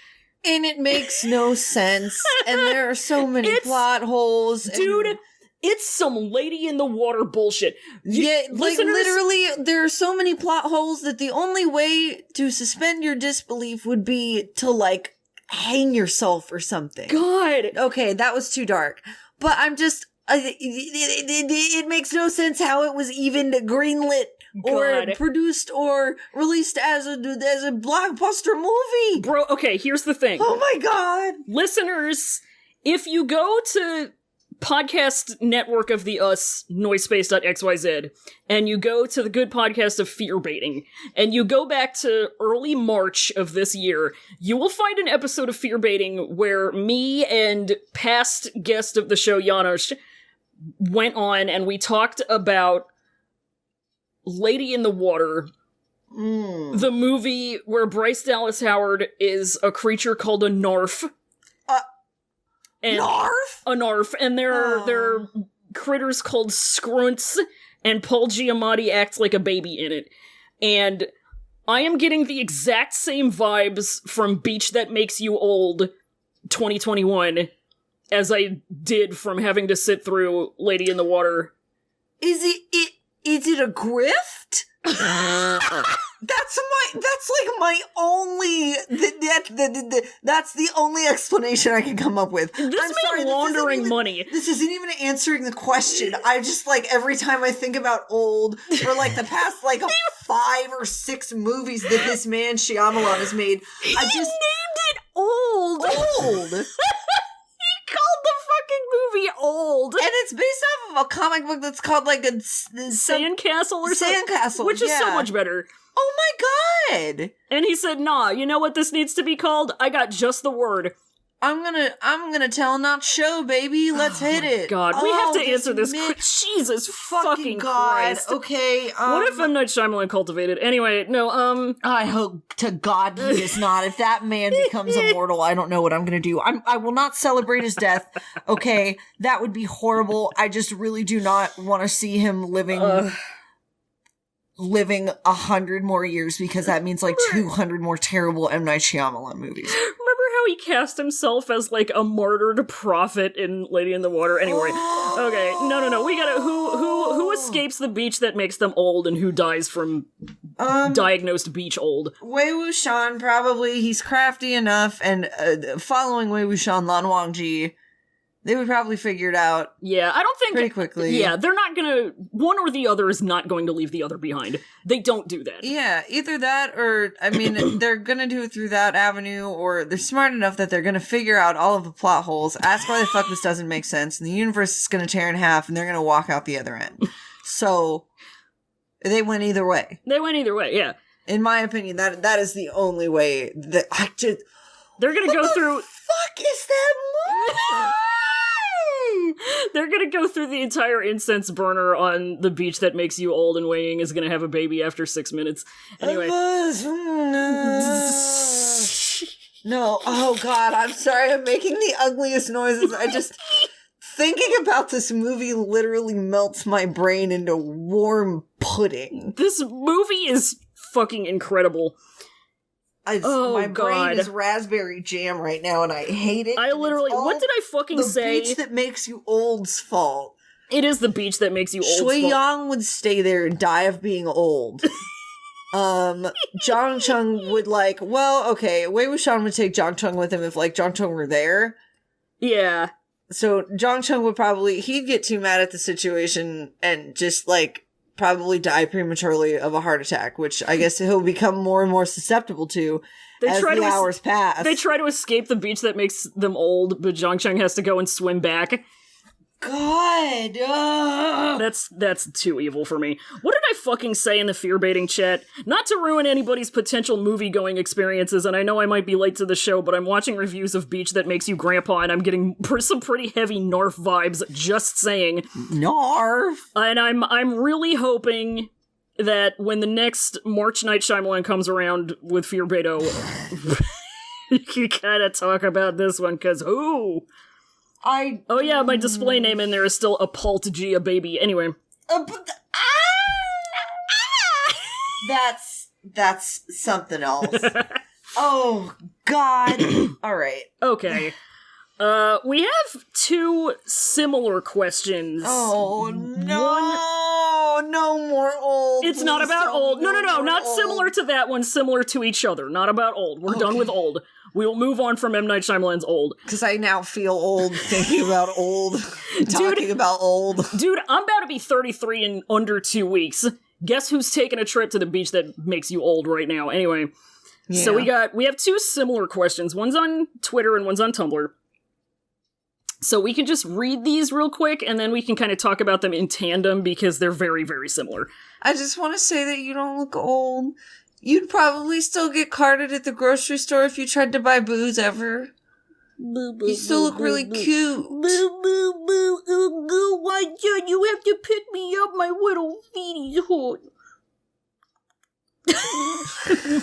And it makes no sense, and there are so many plot holes. Dude, it's some Lady in the Water bullshit. Literally, there are so many plot holes that the only way to suspend your disbelief would be to, like, hang yourself or something. God! Okay, that was too dark. But I'm just... it makes no sense how it was even greenlit or produced or released as a blockbuster movie. Bro, okay, here's the thing. Oh my god. Listeners, if you go to podcast network of the us, noisepace.xyz, and you go to the good podcast of Fear Baiting, and you go back to early March of this year, you will find an episode of Fear Baiting where me and past guest of the show, Janos, went on and we talked about Lady in the Water, the movie where Bryce Dallas Howard is a creature called a Narf. Narf? A Narf, and there are critters called Scrunts, and Paul Giamatti acts like a baby in it. And I am getting the exact same vibes from Beach That Makes You Old 2021 as I did from having to sit through Lady in the Water. Is it a grift? That's the only explanation I can come up with. This man laundering money. This isn't even answering the question. I just, like, every time I think about Old, or like the past, like, 5 or 6 movies that this man Shyamalan has made, He named it Old! He called the fucking movie Old. And it's based off of a comic book that's called, like, Sandcastle or something. Sandcastle, which is so much better. Oh my god! And he said, nah, you know what this needs to be called? I got just the word. I'm gonna tell not show, baby. Let's hit it. God, we have to answer this. Jesus fucking Christ. Okay, what if M. Night Shyamalan cultivated? Anyway, no, I hope to God he is not. If that man becomes immortal, I don't know what I'm gonna do. I will not celebrate his death. Okay, that would be horrible. I just really do not want to see him living 100 more years, because that means like 200 more terrible M. Night Shyamalan movies. Remember how he cast himself as like a martyred prophet in Lady in the Water? Anyway, okay, no, we gotta, who escapes the beach that makes them old, and who dies from diagnosed beach old? Wei Wuxian, probably. He's crafty enough, and following Wei Wuxian, Lan Wangji, they would probably figure it out. Yeah, I don't think pretty quickly. Yeah, they're not gonna. One or the other is not going to leave the other behind. They don't do that. Yeah, either that, or I mean, they're gonna do it through that avenue, or they're smart enough that they're gonna figure out all of the plot holes, ask why the fuck this doesn't make sense, and the universe is gonna tear in half, and they're gonna walk out the other end. So they went either way. Yeah. In my opinion, that is the only way that I just. They're gonna go through. What the fuck is that movie? They're gonna go through the entire incense burner on the beach that makes you old, and Wei Ying is gonna have a baby after 6 minutes. Anyway. No, oh god, I'm sorry, I'm making the ugliest noises. I just... Thinking about this movie literally melts my brain into warm pudding. This movie is fucking incredible. My brain is raspberry jam right now, and I hate it. I literally... What did I fucking say? The beach that makes you old's fault. It is the beach that makes you old's Shui fault. Yang would stay there and die of being old. Zhang Cheng would Wei Wuxian would take Zhang Cheng with him if, Zhang Cheng were there. Yeah. So Zhang Cheng would he'd get too mad at the situation and just, probably die prematurely of a heart attack, which I guess he'll become more and more susceptible to as the hours pass. They try to escape the beach that makes them old, but Zhang Cheng has to go and swim back. God! That's too evil for me. What did I fucking say in the fear-baiting chat? Not to ruin anybody's potential movie-going experiences, and I know I might be late to the show, but I'm watching reviews of Beach That Makes You Grandpa, and I'm getting some pretty heavy Narf vibes, just saying. Narf! And I'm really hoping that when the next March Night Shyamalan comes around with Fear Beto, you gotta talk about this one, because who? Oh yeah, my display name in there is still Apult Gia Baby. Anyway. That's something else. Oh, God. All right. Okay. We have two similar questions. Oh, no. No more old. It's not about old. No, not similar to that one, similar to each other. Not about old. We're done with old. We will move on from M. Night Shyamalan's old. Because I now feel old thinking about old. Talking about old. Dude, I'm about to be 33 in under 2 weeks. Guess who's taking a trip to the beach that makes you old right now? Anyway. Yeah. So we have two similar questions. One's on Twitter and one's on Tumblr. So we can just read these real quick, and then we can kind of talk about them in tandem, because they're very, very similar. I just want to say that you don't look old. You'd probably still get carded at the grocery store if you tried to buy booze ever. You still look really cute. Why don't you have to pick me up? My little feeties hurt.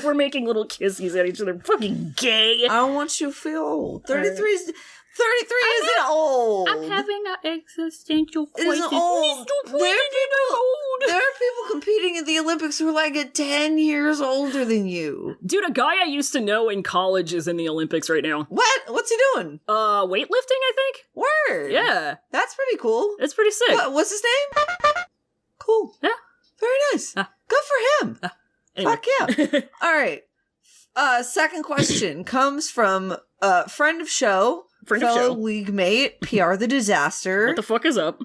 We're making little kissies at each other. Fucking gay. I want you to feel old. 33 isn't old. I'm having an existential crisis. It isn't old. There are people competing in the Olympics who are like 10 years older than you. Dude, a guy I used to know in college is in the Olympics right now. What? What's he doing? Weightlifting, I think? Word. Yeah. That's pretty cool. It's pretty sick. What's his name? Cool. Yeah. Very nice. Good for him. Anyway. Fuck yeah. All right. Second question comes from friend of show, fellow league mate, PR the Disaster. What the fuck is up?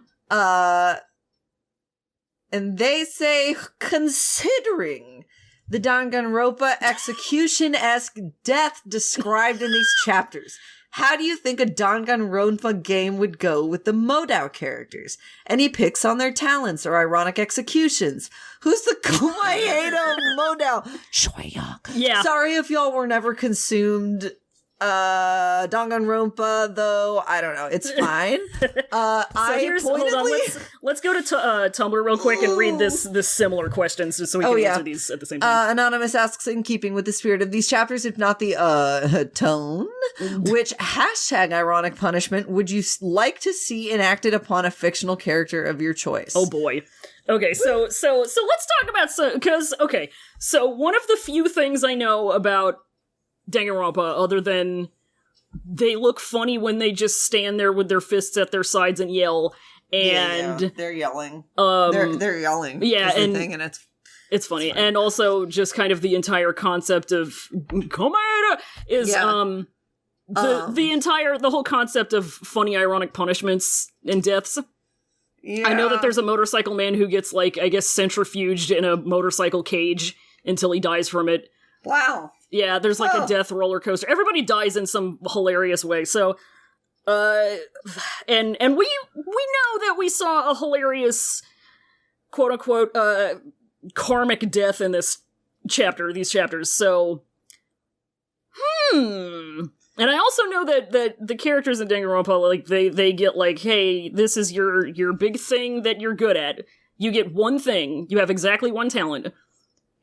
And they say, considering the Danganronpa execution-esque death described in these chapters, how do you think a Danganronpa game would go with the Modao characters? Any picks on their talents or ironic executions? Who's the Kumaeda Modao? Shueyang. Yeah. Sorry if y'all were never consumed Danganronpa, though. I don't know. It's fine. Hold on. Let's go to Tumblr real quick and read this similar questions just so we can answer these at the same time. Anonymous asks, in keeping with the spirit of these chapters, if not the tone, which hashtag ironic punishment would you like to see enacted upon a fictional character of your choice? Oh boy. Okay, so let's talk about so one of the few things I know about Danganronpa, other than they look funny when they just stand there with their fists at their sides and yell, and they're yelling. They're yelling. Yeah, and it's funny, fine. And also just kind of the entire concept of Komaeda is the whole concept of funny ironic punishments and deaths. Yeah. I know that there's a motorcycle man who gets, like, I guess, centrifuged in a motorcycle cage until he dies from it. Wow. Yeah, there's like a death roller coaster. Everybody dies in some hilarious way. So, and we know that we saw a hilarious, quote unquote, karmic death in these chapters. So, and I also know that the characters in Danganronpa, like they get like, hey, this is your big thing that you're good at. You get one thing. You have exactly one talent.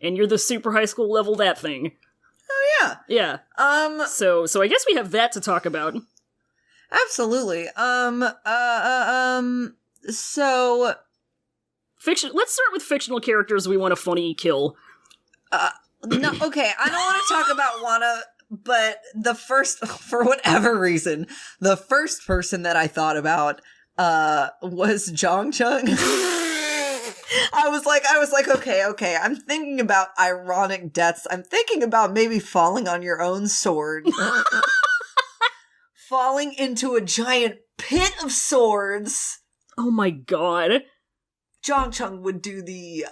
And you're the super high school level that thing. Oh yeah. Yeah. So I guess we have that to talk about. Absolutely. So fiction. Let's start with fictional characters we want to funny kill. No, okay. I don't want to talk about wanna, but for whatever reason, the first person that I thought about was Jong Chung. I was like, okay. I'm thinking about ironic deaths. I'm thinking about maybe falling on your own sword. Falling into a giant pit of swords. Oh my god. Jong Chung would do the,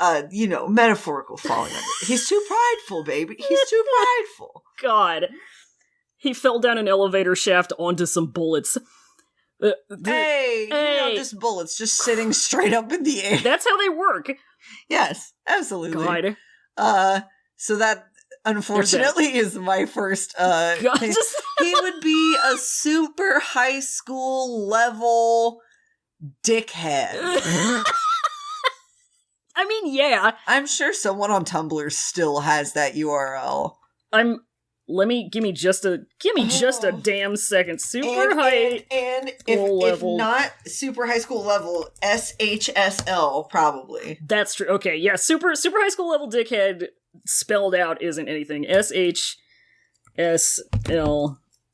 metaphorical falling under. He's too prideful, baby. He's too prideful. God. He fell down an elevator shaft onto some bullets. Just bullets just sitting straight up in the air. That's how they work. Yes, absolutely. God. So that, unfortunately, is my first thing. He would be a super high school level dickhead. I mean, yeah. I'm sure someone on Tumblr still has that URL. Give me just a damn second. Super high and if not super high school level, SHSL probably. That's true. Okay, yeah, super high school level dickhead spelled out isn't anything. SHSL,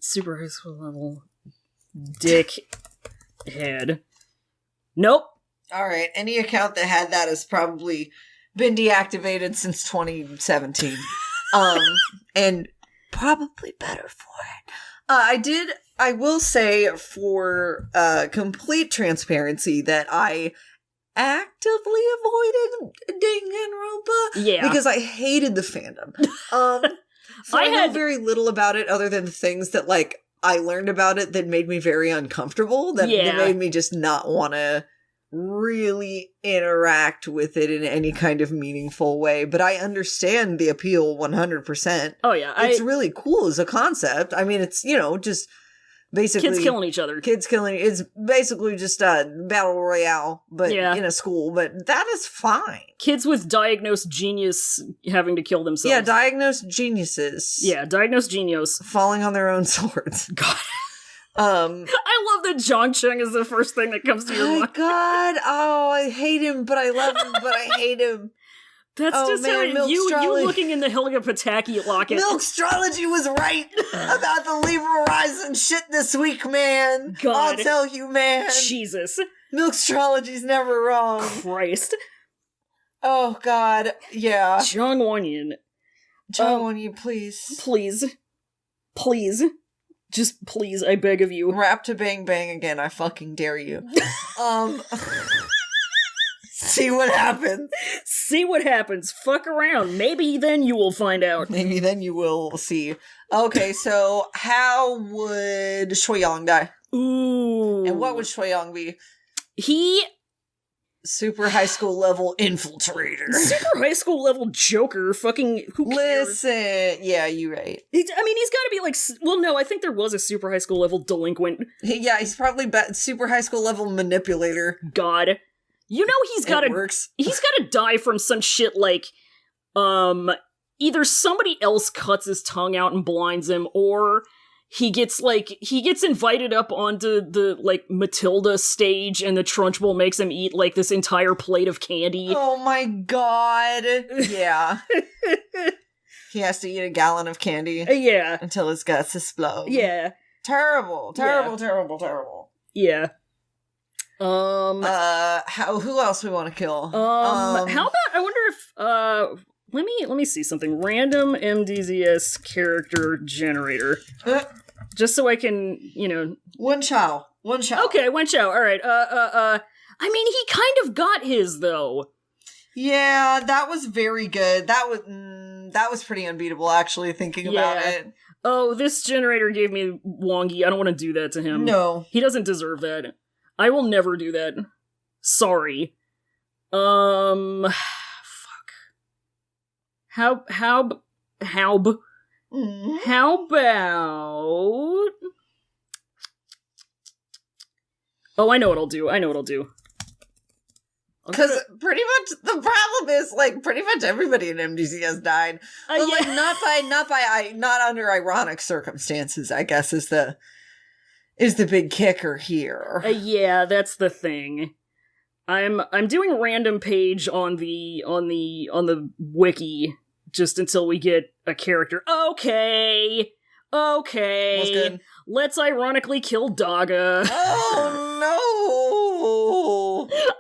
super high school level dickhead. Nope. All right, any account that had that has probably been deactivated since 2017. And probably better for it. I will say for complete transparency that I actively avoided Danganronpa. Yeah. Because I hated the fandom. So I know very little about it other than the things that, like, I learned about it that made me very uncomfortable. That made me just not want to really interact with it in any kind of meaningful way, but I understand the appeal 100%. Oh yeah, it's really cool as a concept. I mean, it's, just basically kids killing each other. It's basically just a battle royale, but in a school, but that is fine. Kids with diagnosed genius having to kill themselves. Yeah, diagnosed geniuses. Yeah, diagnosed genius. Falling on their own swords. God. I love that Zhongcheng is the first thing that comes to your mind. God, I hate him, but I love him, but I hate him. That's just how you looking in the Helga Pataki locket. Milkstrology was right about the Libra Horizon shit this week, man. God. I'll tell you, man. Jesus. Milkstrology's never wrong. Christ. Oh, God. Yeah. Zhang Wanyan. Zhang Wanyan, please. Please. Just please, I beg of you. Rap to Bang Bang again, I fucking dare you. See what happens. See what happens. Fuck around. Maybe then you will find out. Maybe then you will see. Okay, so how would Shuoyang die? Ooh. And what would Shuoyang be? He... Super high school level infiltrator. Super high school level Joker. Fucking who cares? Listen, yeah, you're right. He's got to be like. Well, no, I think there was a super high school level delinquent. Yeah, he's probably super high school level manipulator. God, he's got to. He's got to die from some shit like, either somebody else cuts his tongue out and blinds him, or he gets invited up onto the, like, Matilda stage and the Trunchbull makes him eat, like, this entire plate of candy. Oh my god. Yeah. He has to eat a gallon of candy. Yeah. Until his guts explode. Yeah. Terrible. Yeah. Who else we want to kill? How about, I wonder if, let me see something. Random MDZS character generator. Just so I can, Wen Chao. Okay, Wen Chao. All right. I mean, he kind of got his, though. Yeah, that was very good. That was pretty unbeatable, actually, thinking about it. Oh, this generator gave me Wongi. I don't want to do that to him. No. He doesn't deserve that. I will never do that. Sorry. Fuck. How about... Oh, I know what I'll do. Because pretty much the problem is, like, pretty much everybody in MDZ has died. But, like, not under ironic circumstances, I guess, is the big kicker here. Yeah, that's the thing. I'm doing random page on the wiki just until we get a character. Okay. What's good? Let's ironically kill Daga. Oh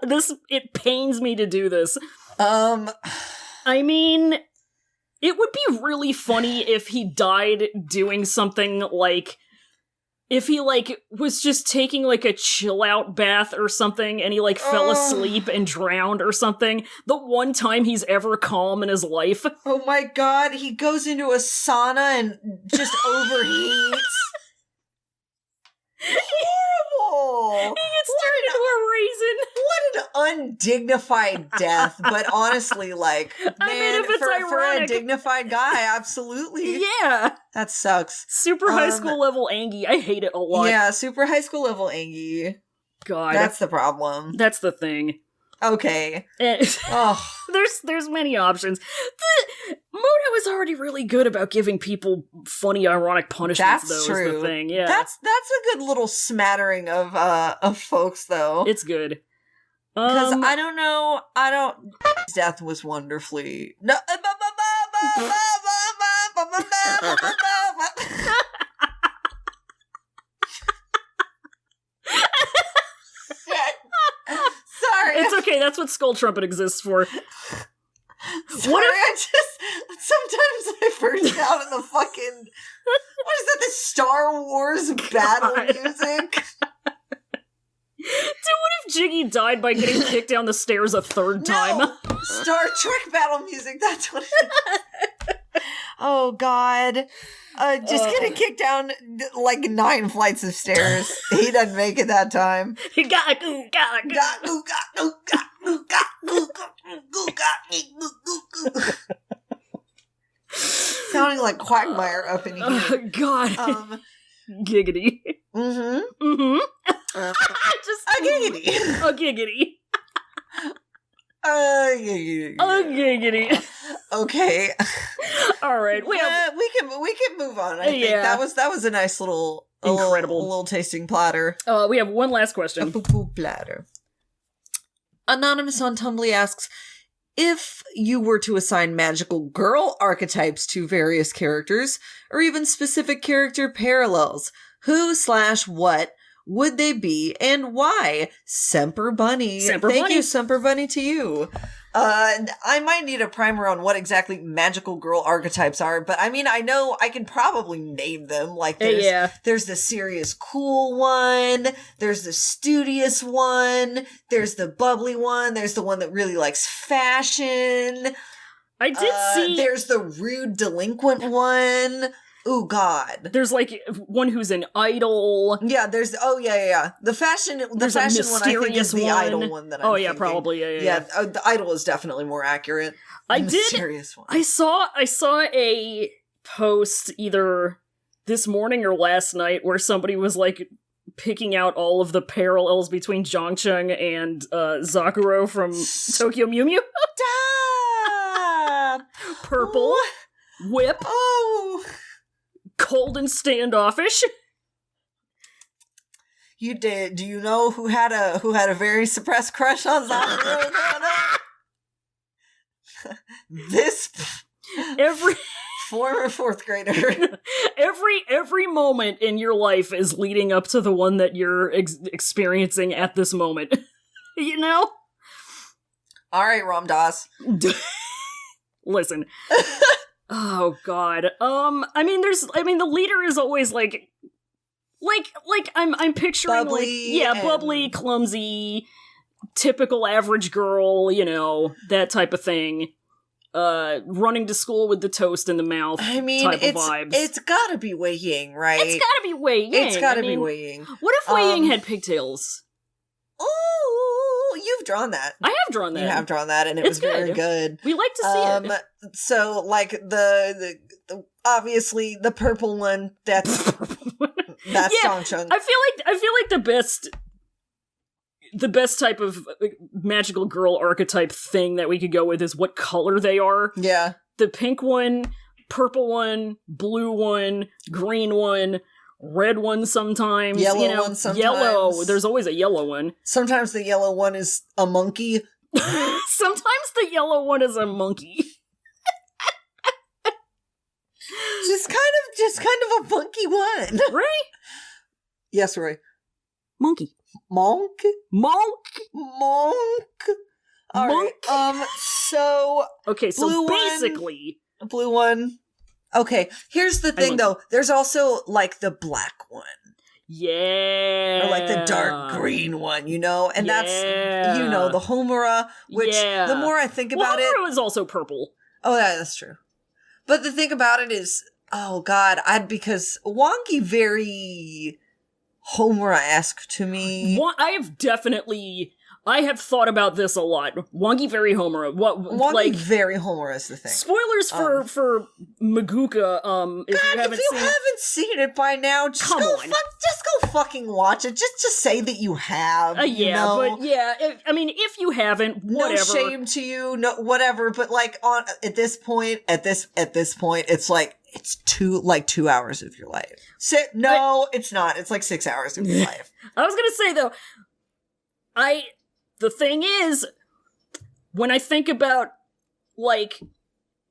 no! It pains me to do this. I mean, it would be really funny if he died doing something like, if he, like, was just taking, like, a chill-out bath or something, and he, like, fell asleep and drowned or something. The one time he's ever calm in his life. Oh my god, he goes into a sauna and just overheats. Horrible! He gets turned into a raisin. What an undignified death, but honestly, like, man, I mean, if it's for a ironic. dignified guy, absolutely. Yeah. That sucks. Super high school level Angie. I hate it a lot. Yeah, super high school level Angie. God. That's the problem. That's the thing. Okay. Oh. There's many options. Moto is already really good about giving people funny, ironic punishments. That's though, true. Is the thing. Yeah, that's a good little smattering of folks, though. It's good. Because I don't know. Death was wonderfully. No. Sorry. It's okay. That's what Skull Trumpet exists for. Sometimes I burst out in the fucking. What is that? The Star Wars battle music. Dude, what if Jiggy died by getting kicked down the stairs a third time? No! Star Trek battle music, that's what it is. Oh, God. Just getting kicked down, like, 9 flights of stairs. He doesn't make it that time. He got Sounding like Quagmire up in here. Oh, God. Giggity. Mm-hmm. Mm-hmm. Just a giggity. A giggity. Giggity. A giggity. Okay. All right. We can move on. I think that was a nice little incredible little tasting platter. We have one last question. A poo-poo platter. Anonymous on Tumblr asks, if you were to assign magical girl archetypes to various characters, or even specific character parallels, who/what would they be and why? Semper Bunny. Thank you, Semper Bunny, to you. I might need a primer on what exactly magical girl archetypes are, but I mean, I know I can probably name them. Like, there's the serious cool one, there's the studious one, there's the bubbly one, there's the one that really likes fashion. I did see... There's the rude delinquent one. Oh, God. There's, like, one who's an idol. Yeah, there's... Oh, yeah. The fashion one, I think, is the idol one that I'm thinking. Probably, yeah. The idol is definitely more accurate. Mysterious one. I saw a post either this morning or last night where somebody was, like, picking out all of the parallels between Zhangcheng and Zakuro from Tokyo Mew Mew. Purple. Whip. Oh... Cold and standoffish. You did. Do you know who had a very suppressed crush on Zakuro? This former 4th grader. Every moment in your life is leading up to the one that you're experiencing at this moment. You know? All right, Ram Dass. Listen. Oh, God. I mean, the leader is always like I'm picturing bubbly, bubbly, clumsy, typical average girl, you know, that type of thing. Running to school with the toast in the mouth. I mean, type of vibes. It's gotta be Wei Ying, right? It's gotta be Wei Ying. It's gotta be Wei Ying. What if Wei Ying had pigtails? Oh, you've drawn that. I have drawn that. You have drawn that, and it was very good. We like to see it. So, like, the obviously the purple one, that's Zhangcheng. I feel like the best type of magical girl archetype thing that we could go with is what color they are. Yeah. The pink one, purple one, blue one, green one, red one sometimes. Yellow one sometimes. Yellow. There's always a yellow one. Sometimes the yellow one is a monkey. Sometimes the yellow one is a monkey. Just kind of a funky one. Right? Yes, Roy. Monkey. Monk? Monk. All right. So okay, so basically blue one. Okay, here's the thing though. There's also like the black one. Yeah. Or like the dark green one, you know? And that's the Homura, which the more I think about it, Homura is also purple. Oh, yeah, that's true. But the thing about it is, oh God, because wonky very Homura-esque to me. I have definitely I have thought about this a lot. Wongi very Homura. Wongi very Homura is the thing. Spoilers for Maguka, if you haven't seen it by now, just go fucking watch it. Just say that you have. If you haven't, whatever. No shame to you, no whatever. But like at this point, it's like it's 2 hours of your life. It's not. It's like 6 hours of your life. I was gonna say though, the thing is, when I think about, like,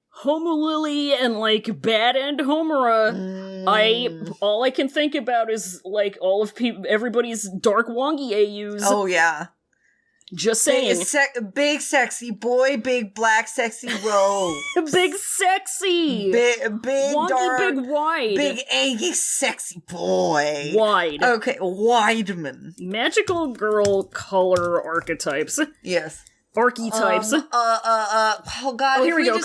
Homulily and, like, Bad End Homura, all I can think about is, like, all of everybody's Dark Wongi AUs. Oh, yeah. Just saying. Big sexy boy, big black sexy robe. Big sexy! Big Wongi, dark, big wide. Big angry sexy boy. Wide. Okay, Wideman. Magical girl color archetypes. Yes. Archetypes. Oh god, here we go.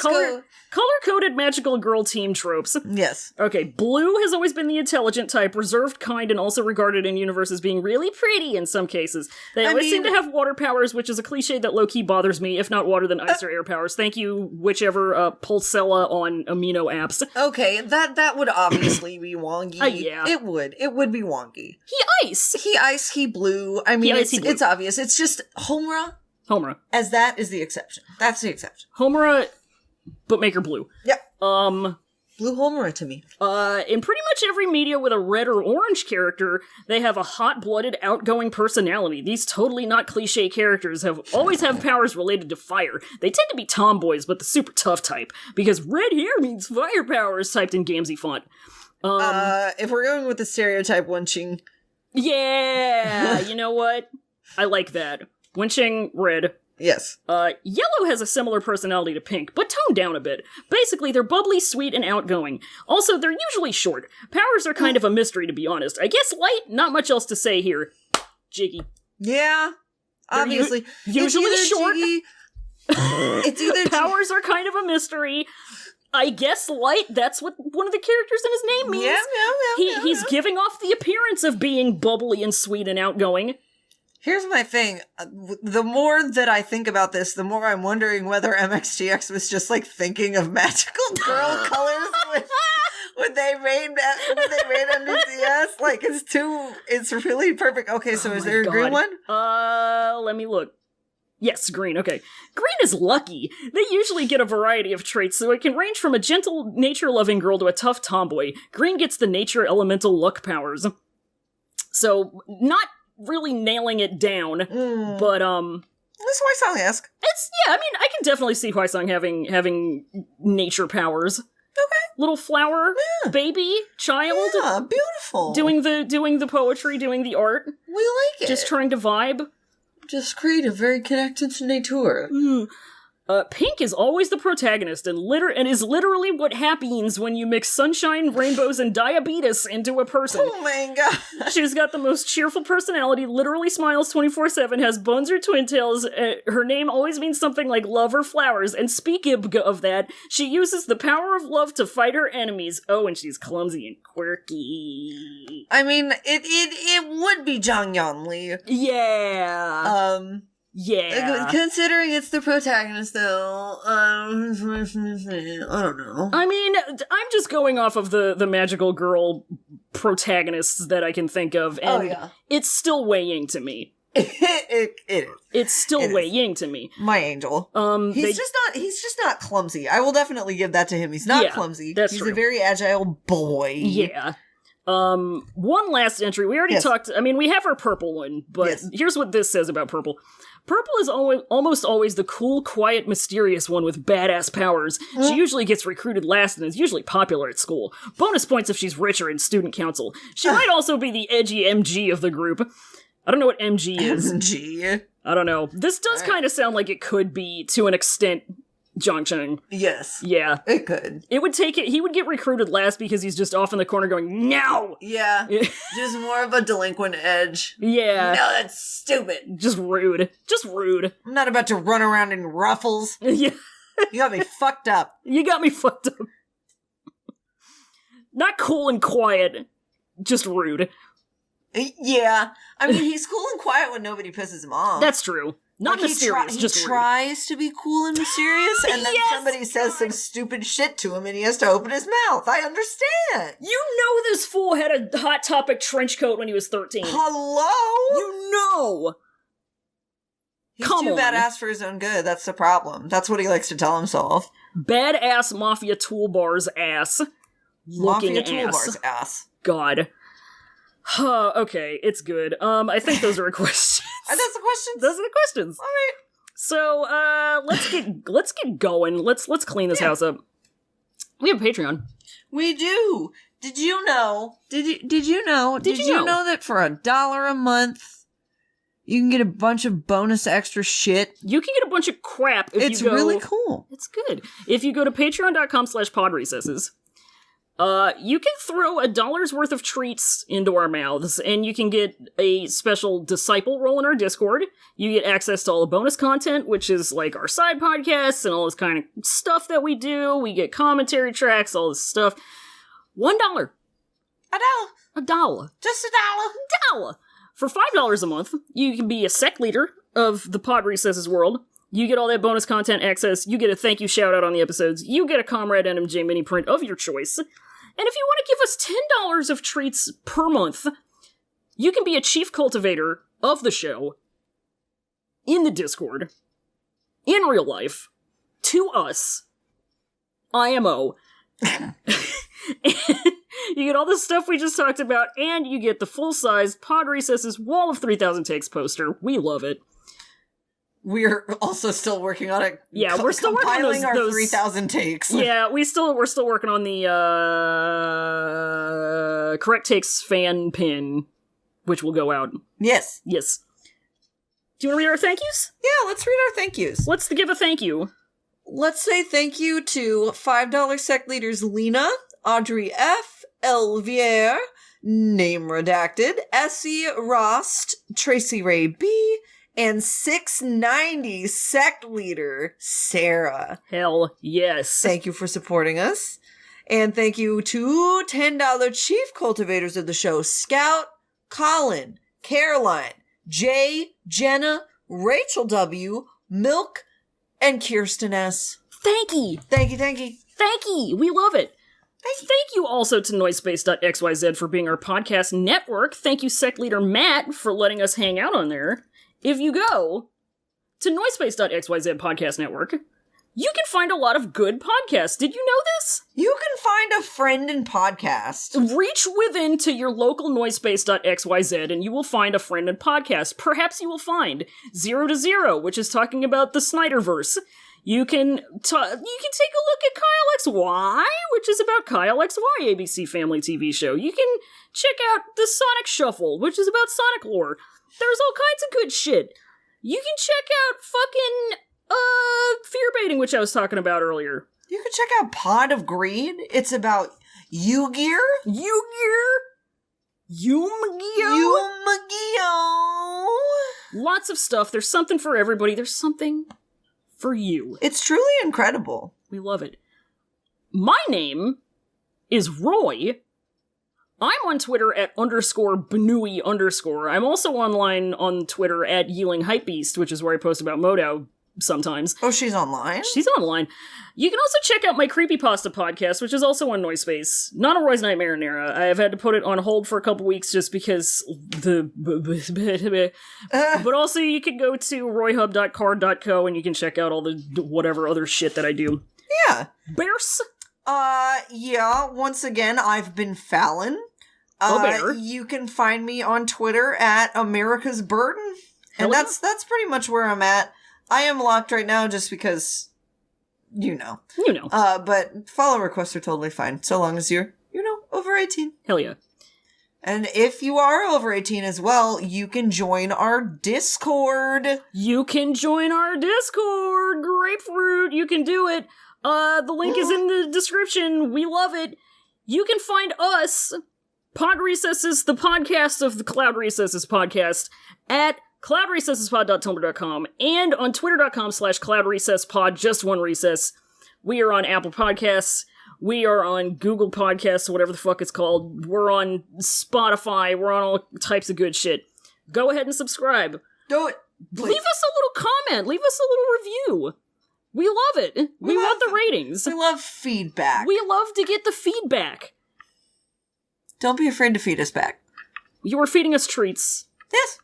Color-coded magical girl team tropes. Yes. Okay, blue has always been the intelligent type, reserved, kind, and also regarded in universe as being really pretty in some cases. They always seem to have water powers, which is a cliche that low-key bothers me, if not water, then ice or air powers. Thank you, whichever Pulsella on amino apps. Okay, that would obviously be Wongi. Yeah. It would be Wongi. He ice, he blue. I mean, blue. It's obvious. It's just Homura. As that is the exception. That's the exception. Homura, but make her blue. Yep. Blue Homura to me. In pretty much every media with a red or orange character, they have a hot-blooded, outgoing personality. These totally not cliche characters always have powers related to fire. They tend to be tomboys, but the super tough type, because red hair means fire powers typed in Gamzee font. If we're going with the stereotype Wenqing. Yeah, you know what? I like that. Wenqing, red. Yes. Yellow has a similar personality to pink, but toned down a bit. Basically, they're bubbly, sweet, and outgoing. Also, they're usually short. Powers are kind of a mystery, to be honest. I guess light, not much else to say here. Jiggy. Yeah. Obviously. Usually short. Jiggy, it's either powers are kind of a mystery. I guess light, that's what one of the characters in his name means. Yeah. He's giving off the appearance of being bubbly and sweet and outgoing. Here's my thing. The more that I think about this, the more I'm wondering whether MXGX was just like thinking of magical girl colors when they made MDCS. Like it's really perfect. Okay, so is there a green one? Let me look. Yes, green, okay. Green is lucky. They usually get a variety of traits, so it can range from a gentle, nature-loving girl to a tough tomboy. Green gets the nature elemental luck powers. So, not really nailing it down, but That's Hwai-Song-esque. I mean, I can definitely see Hwai-Song having nature powers. Okay. Little flower, baby, child. Yeah, beautiful. Doing the poetry, doing the art. We like it. Just trying to vibe. Just creative, very connected to nature. Pink is always the protagonist and is literally what happens when you mix sunshine, rainbows, and diabetes into a person. Oh my god. She's got the most cheerful personality, literally smiles 24/7, has buns or twin tails, her name always means something like love or flowers, and speaking of that, she uses the power of love to fight her enemies. Oh, and she's clumsy and quirky. I mean, it would be Jang Yeonli. Yeah. Yeah. Considering it's the protagonist, though, I don't know. I mean, I'm just going off of the magical girl protagonists that I can think of, and it's still weighing to me. It is. It's still weighing to me. My angel. He's just not clumsy. I will definitely give that to him. He's not clumsy. He's a very agile boy. Yeah. One last entry. We already talked. I mean, we have our purple one, but here's what this says about purple. Purple is almost always the cool, quiet, mysterious one with badass powers. She usually gets recruited last and is usually popular at school. Bonus points if she's richer in student council. She might also be the edgy MG of the group. I don't know what MG is. MG? I don't know. This does kind of sound like it could be, to an extent, Zhangcheng. Yes. Yeah. It could. It would take it. He would get recruited last because he's just off in the corner going, no! Yeah. Just more of a delinquent edge. Yeah. No, that's stupid. Just rude. Just rude. I'm not about to run around in ruffles. Yeah. You got me fucked up. You got me fucked up. Not cool and quiet. Just rude. Yeah. I mean, he's cool and quiet when nobody pisses him off. That's true. Not Like, mysterious, he just rude. tries to be cool and mysterious, and then Yes, somebody says some stupid shit to him, and he has to open his mouth. I understand. You know this fool had a Hot Topic trench coat when he was 13. Hello? You know! He's Come too on. badass for his own good. That's the problem. That's what he likes to tell himself. Badass Mafia Toolbar's ass. Looking Mafia ass. Toolbar's ass. God. Okay, it's good. I think those are our questions. Are those the questions? Those are the questions. All right. So, let's get going. Let's clean this house up. We have a Patreon. We do. Did you know? Did you know that for $1 a month, you can get a bunch of bonus extra shit? You can get a bunch of crap if It's you go... really cool. It's good. If you go to patreon.com/podrecesses, you can throw $1's worth of treats into our mouths, and you can get a special disciple role in our Discord. You get access to all the bonus content, which is like our side podcasts and all this kind of stuff that we do. We get commentary tracks, all this stuff. $1. $1. $1. Just $1. $1. For $5 a month, you can be a sect leader of the Pod Recesses world. You get all that bonus content access. You get a thank you shout out on the episodes. You get a Comrade NMJ mini print of your choice. And if you want to give us $10 of treats per month, you can be a chief cultivator of the show in the Discord, in real life, to us, IMO. And you get all the stuff we just talked about, and you get the full-size Pod Recesses Wall of 3,000 Takes poster. We love it. We're also still working on it. Yeah, we're still working on compiling our those 3,000 takes. Yeah, we're still working on the correct takes fan pin, which will go out. Yes. Yes. Do you want to read our thank yous? Yeah, let's read our thank yous. Let's give a thank you. Let's say thank you to $5 sect leaders Lena, Audrey F, Elvier, name redacted, Essie Rost, Tracy Ray B, and 690 sect leader Sarah. Hell yes. Thank you for supporting us. And thank you to $10 chief cultivators of the show, Scout, Colin, Caroline, Jay, Jenna, Rachel W, Milk, and Kirsten S. Thank you. Thank you, thank you. Thank you. We love it. Thank you also to Noisepace.xyz for being our podcast network. Thank you, sect leader Matt, for letting us hang out on there. If you go to Noisepace.xyz podcast network, you can find a lot of good podcasts. Did you know this? You can find a friend in podcast. Reach within to your local Noisepace.xyz and you will find a friend in podcast. Perhaps you will find 0 to 0, which is talking about the Snyderverse. You can take a look at Kyle XY, which is about Kyle XY ABC Family TV show. You can check out the Sonic Shuffle, which is about Sonic lore. There's all kinds of good shit. You can check out fucking fear baiting, which I was talking about earlier. You can check out Pod of Greed. It's about Yu-Gear. Yu-Magio. Lots of stuff. There's something for everybody. There's something for you. It's truly incredible. We love it. My name is Roy. I'm on Twitter at _Benui_. I'm also online on Twitter at Yeeling Hypebeast, which is where I post about Modow sometimes. Oh, she's online? She's online. You can also check out my Creepypasta podcast, which is also on Noisepace. Not a Roy's Nightmare and Era. I have had to put it on hold for a couple weeks just because but also you can go to royhub.card.co and you can check out all the whatever other shit that I do. Yeah. Bears? Yeah, once again, I've been Fallon. Bear. You can find me on Twitter at America's Burden. And Hell that's pretty much where I'm at. I am locked right now just because, you know. But follow requests are totally fine, so long as you're, over 18. Hell yeah. And if you are over 18 as well, you can join our Discord. Grapefruit, you can do it. The link is in the description. We love it. You can find us, Pod Recesses, the podcast of the Cloud Recesses podcast, at cloudrecessespod.tumblr.com and on twitter.com/cloudrecesspod, just one recess. We are on Apple Podcasts. We are on Google Podcasts, whatever the fuck it's called. We're on Spotify. We're on all types of good shit. Go ahead and subscribe. Do it. Please. Leave us a little comment. Leave us a little review. We love it. We want the ratings. We love feedback. We love to get the feedback. Don't be afraid to feed us back. You are feeding us treats. Yes.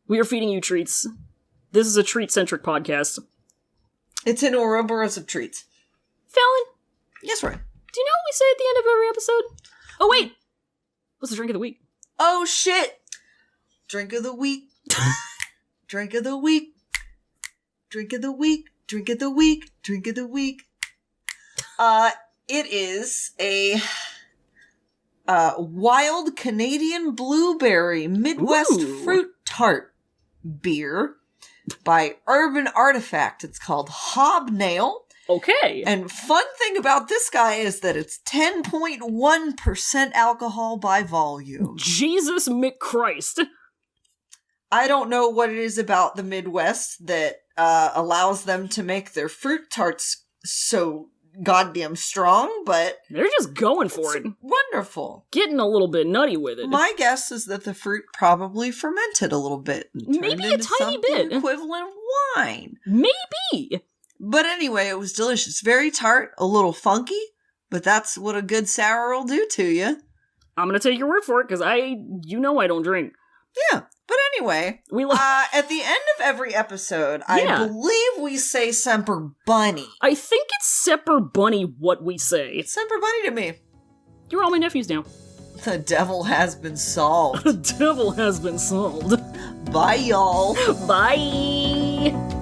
We are feeding you treats. This is a treat-centric podcast. It's an Ouroboros of treats. Fallon? Yes, Ryan. Do you know what we say at the end of every episode? Oh, wait! What's the drink of the week? Oh, shit! Drink of the week. Drink of the week. Drink of the week. Drink of the week. Drink of the week. It is a wild Canadian blueberry Midwest fruit tart beer by Urban Artifact. It's called Hobnail. Okay. And fun thing about this guy is that it's 10.1% alcohol by volume. Jesus McChrist. I don't know what it is about the Midwest that allows them to make their fruit tarts so goddamn strong, but they're just going for it. Wonderful. Getting a little bit nutty with it. My guess is that the fruit probably fermented a little bit. Maybe a tiny bit. Equivalent of wine. Maybe. But anyway, it was delicious. Very tart, a little funky, but that's what a good sour will do to you. I'm going to take your word for it, because I don't drink. Yeah. But anyway, at the end of every episode, I believe we say Semper Bunny. I think it's Semper Bunny what we say. It's Semper Bunny to me. You're all my nephews now. The devil has been solved. The devil has been solved. Bye, y'all. Bye.